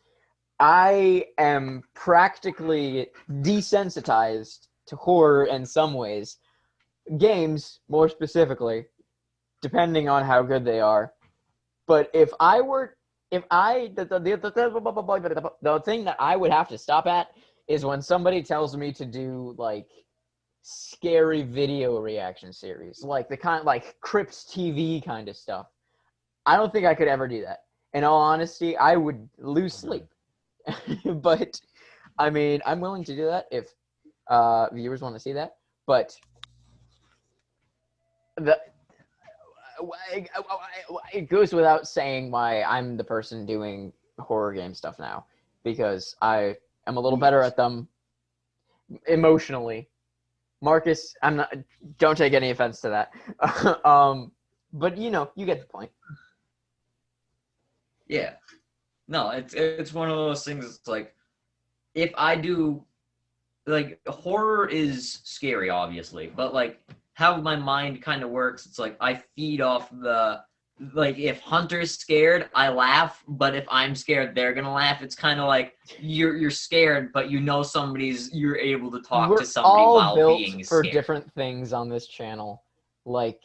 I am practically desensitized to horror in some ways. Games, more specifically, depending on how good they are. But the thing that I would have to stop at is when somebody tells me to do like scary video reaction series, like the kind like Crypt TV kind of stuff. I don't think I could ever do that. In all honesty, I would lose sleep. But I mean, I'm willing to do that if viewers want to see that. But it goes without saying why I'm the person doing horror game stuff now, because I am a little better at them emotionally. Marcus, don't take any offense to that. But you get the point. Yeah. No, it's one of those things. It's like, if I do, like, horror is scary, obviously, but like how my mind kind of works, it's like I feed off like, if Hunter's scared, I laugh, but if I'm scared, they're gonna laugh. It's kind of like you're scared, but you're able to talk to somebody all while built being for scared. different things on this channel. Like,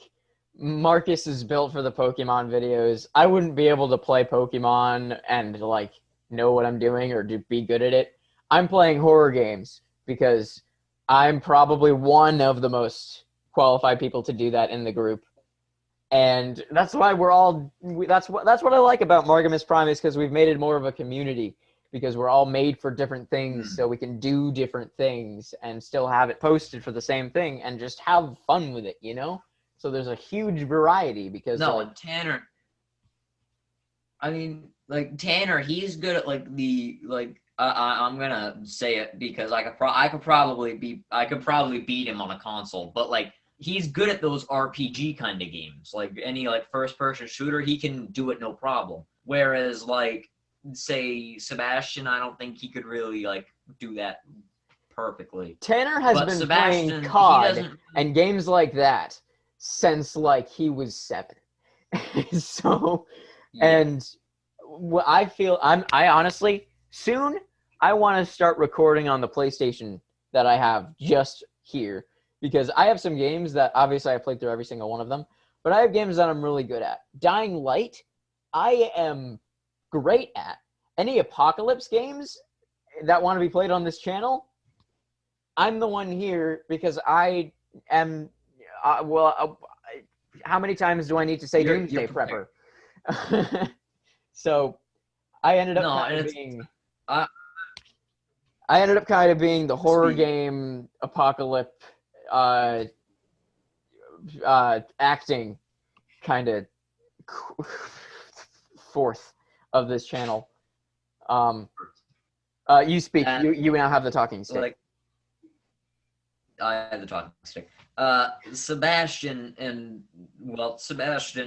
Marcus is built for the Pokemon videos. I wouldn't be able to play Pokemon and like know what I'm doing or be good at it. I'm playing horror games because I'm probably one of the most qualified people to do that in the group. And that's why that's what I like about marcumusprimeshm, because we've made it more of a community, because we're all made for different things, so we can do different things and still have it posted for the same thing and just have fun with it, So there's a huge variety, because No, Tanner. I mean, like, Tanner, he's good at like I'm gonna say it because I could probably beat him on a console, but like, he's good at those RPG kind of games, like any like first person shooter, he can do it no problem. Whereas like, say, Sebastian, I don't think he could really like do that perfectly. Tanner has been playing COD and games like that since like he was 7. So, yeah. And what I feel, I honestly, soon I want to start recording on the PlayStation that I have just here, because I have some games that obviously I played through every single one of them, but I have games that I'm really good at. Dying Light, I am great at. Any apocalypse games that want to be played on this channel, I'm the one here, because I am, how many times do I need to say Doomsday Prepper? So I ended up kind of being the horror game apocalypse acting kind of fourth of this channel. You speak. You now have the talking stick. Like, I have the talking stick. Sebastian,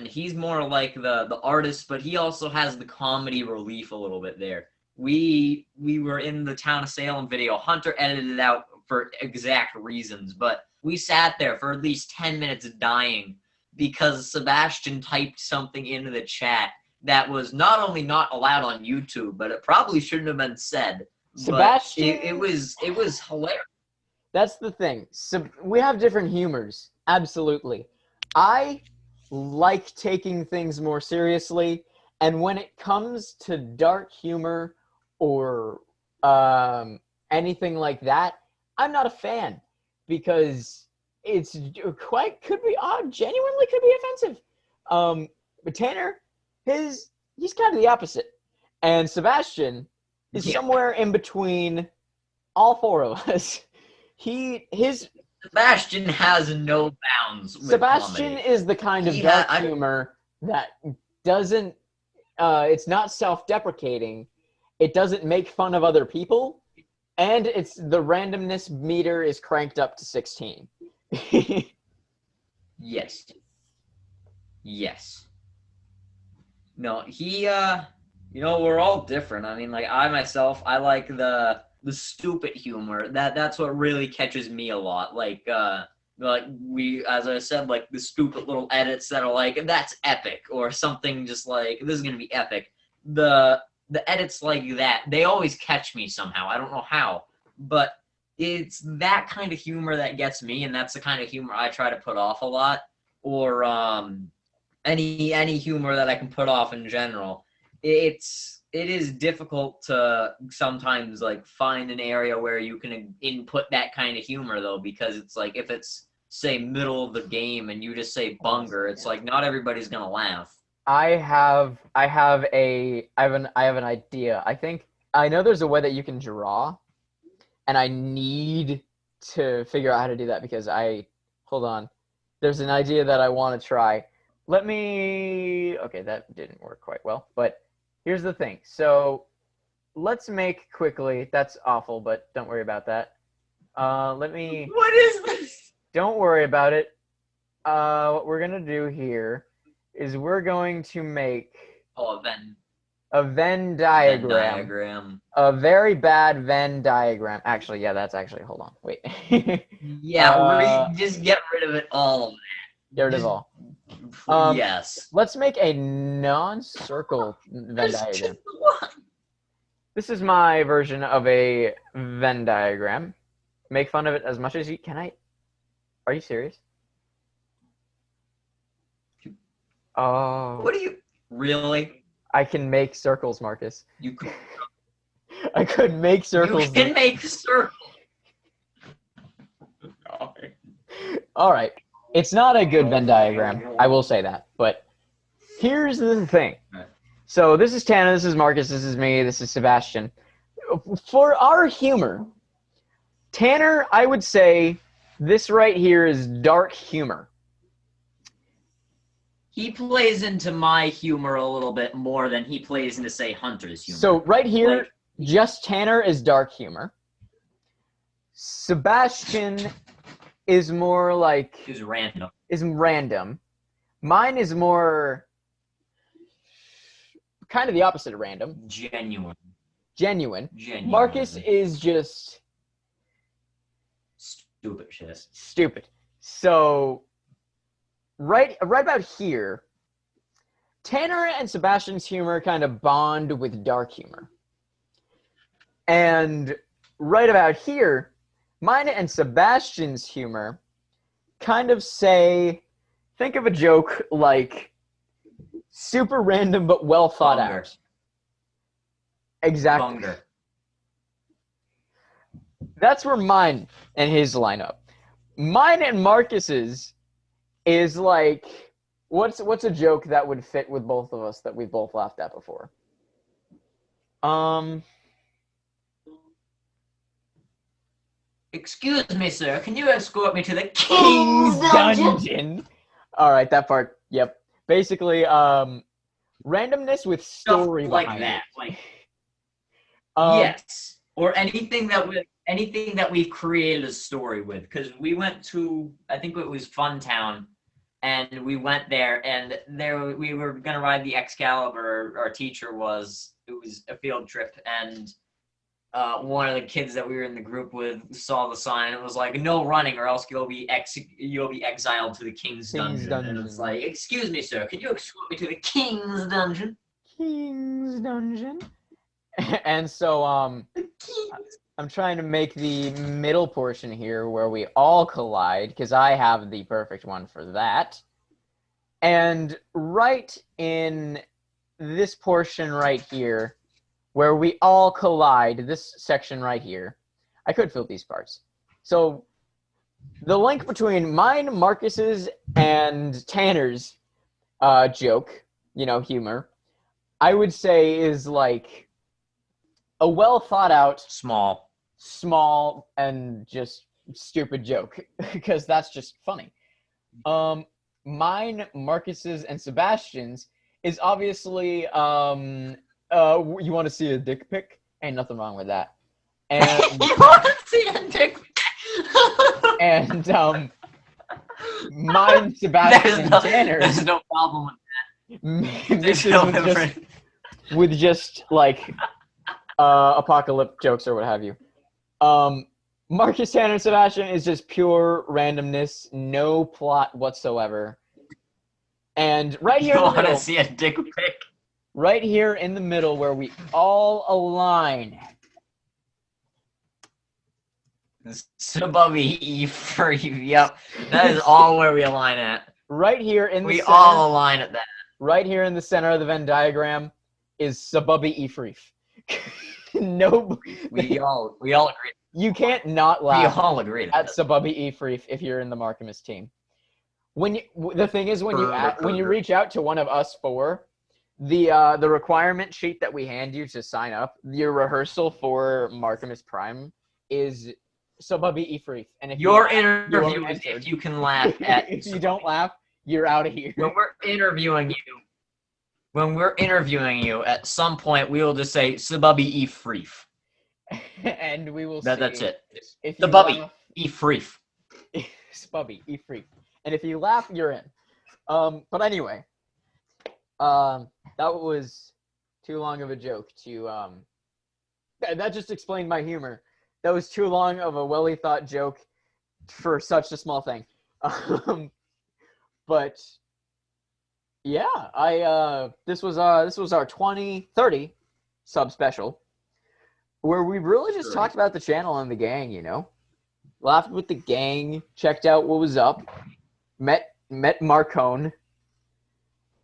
he's more like the artist, but he also has the comedy relief a little bit there. We were in the Town of Salem video. Hunter edited it out for exact reasons, but we sat there for at least 10 minutes dying because Sebastian typed something into the chat that was not only not allowed on YouTube, but it probably shouldn't have been said. Sebastian, it was hilarious. That's the thing. So we have different humors. Absolutely. I like taking things more seriously, and when it comes to dark humor or anything like that, I'm not a fan, because it's genuinely could be offensive. But Tanner, his he's kind of the opposite. And Sebastian is somewhere in between all four of us. Sebastian has no bounds with Sebastian comedy. is the kind of dark humor that doesn't, it's not self-deprecating, it doesn't make fun of other people, and it's the randomness meter is cranked up to 16. Yes. Yes. No, he, we're all different. I mean, like, I myself, I like the stupid humor. That's what really catches me a lot. Like we, as I said, like the stupid little edits that are like, that's epic, or something just like, this is gonna be epic. The edits like that, they always catch me somehow. I don't know how, but it's that kind of humor that gets me, and that's the kind of humor I try to put off a lot. Or any humor that I can put off in general. It is difficult to sometimes like find an area where you can input that kind of humor though, because it's like if it's say middle of the game and you just say bunger, it's like not everybody's gonna laugh. I have an idea. I know there's a way that you can draw, and I need to figure out how to do that because hold on. There's an idea that I want to try. Okay, that didn't work quite well, but here's the thing. So let's make quickly, that's awful, but don't worry about that. What is this? Don't worry about it. What we're going to do here is we're going to make a Venn. A Venn diagram. Venn diagram. A very bad Venn diagram. Actually, yeah, that's actually, hold on, wait. Yeah, just get rid of it all. Get rid of all. Yes. Let's make a non-circle Venn diagram. This is my version of a Venn diagram. Make fun of it as much as you can. Are you serious? Oh. What are you really? I can make circles, Marcus. You could. I could make circles. You can make circles. All right. It's not a good Venn diagram, I will say that. But here's the thing. So this is Tana, this is Marcus, this is me, this is Sebastian. For our humor, Tanner, I would say this right here is dark humor. He plays into my humor a little bit more than he plays into, say, Hunter's humor. So right here, just Tanner is dark humor. Sebastian is more like... Is random. Is random. Mine is more... kind of the opposite of random. Genuine. Marcus is just... stupid shit. Stupid. So... Right about here, Tanner and Sebastian's humor kind of bond with dark humor. And right about here, mine and Sebastian's humor kind of say, think of a joke like super random but well thought out. Exactly. Bunger. That's where mine and his line up. Mine and Marcus's is like, what's a joke that would fit with both of us that we've both laughed at before? Excuse me, sir. Can you escort me to the King's Dungeon? All right, that part. Yep. Basically, randomness with story like behind that. it. Like, yes, or anything that we've created a story with. Because we went to, I think it was Funtown, and we went there, and there we were gonna ride the Excalibur. Our teacher it was a field trip, and one of the kids that we were in the group with saw the sign. And it was like, no running, or else you'll be exiled to the King's Dungeon. And it was like, excuse me, sir, can you escort me to the King's Dungeon? King's Dungeon. And so I'm trying to make the middle portion here where we all collide, because I have the perfect one for that. And right in this portion right here, where we all collide, this section right here, I could fill these parts. So the link between mine, Marcus's, and Tanner's joke, humor, I would say is like a well thought out, small, and just stupid joke because that's just funny. Mine, Marcus's, and Sebastian's is obviously you want to see a dick pic? Ain't nothing wrong with that. And You want to see a dick pic? and mine, Sebastian, and Tanner's. There's no problem with This no is with just like apocalypse jokes or what have you. Marcus, Tanner, and Sebastian is just pure randomness, no plot whatsoever. And right here You in the want middle, to see a dick pic? right here in the middle where we all align. Sububby E for you. Yep, that is all where we align at. Right here in the We center, all align at that. right here in the center of the Venn diagram is Sububby Efreef. No, We all agree. you can't not We laugh all agree at Sububby Efreef if you're in the Markimus team. The thing is when you reach out to one of us four, the requirement sheet that we hand you to sign up, your rehearsal for Markimus Prime is Sububby Efreef. And if Your you laugh, you are interview is entered. if you can laugh at. If you don't laugh, you're out of here. When we're interviewing you, at some point we will just say Sububby Efreef. And we will That's see it. if you Sububby laugh- Efreef. Sububby Efreef. And if you laugh, you're in. But anyway, that was too long of a joke to that just explained my humor. That was too long of a well thought joke for such a small thing. But yeah, this was our 2030 sub special where we really just talked about the channel and the gang, you know. Laughed with the gang, checked out what was up, met Marcone.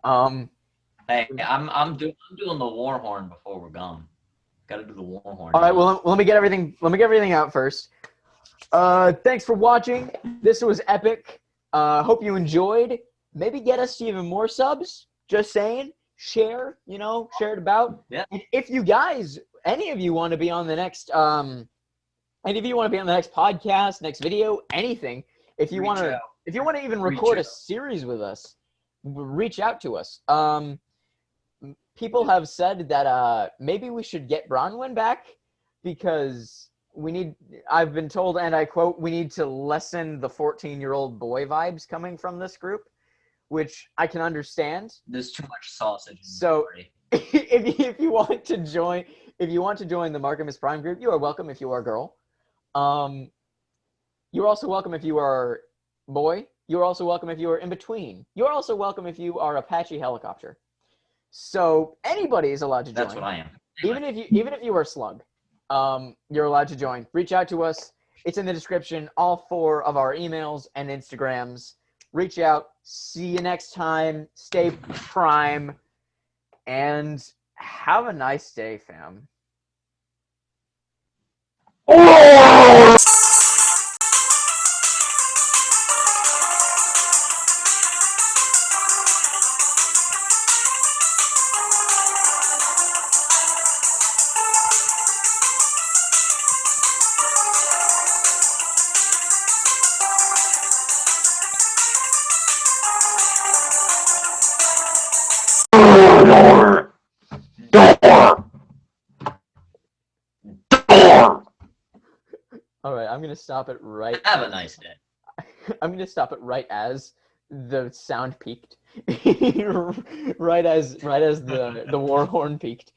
Hey, I'm doing the war horn before we're gone. Gotta do the war horn. All right, well, let me get everything out first. Thanks for watching. This was epic. Hope you enjoyed. Maybe get us to even more subs. Just saying. Share, share it about. Yeah. And if you guys, any of you want to be on the next, any of you want to be on the next podcast, next video, anything, if you want to even record a series with us, reach out to us. People have said that maybe we should get Bronwyn back because I've been told, and I quote, we need to lessen the 14-year-old boy vibes coming from this group, which I can understand. There's too much sausage. So if you want to join the Markimus Prime group, you are welcome if you are a girl. You're also welcome if you are boy. You're also welcome if you are in between. You're also welcome if you are Apache helicopter. So anybody is allowed to join. That's what I am. Even if you are slug, you're allowed to join. Reach out to us. It's in the description. All 4 of our emails and Instagrams. Reach out. See you next time. Stay prime. And have a nice day, fam. All right, I'm gonna stop it right. Have a nice day. I'm gonna stop it right as the sound peaked. right as the war horn peaked.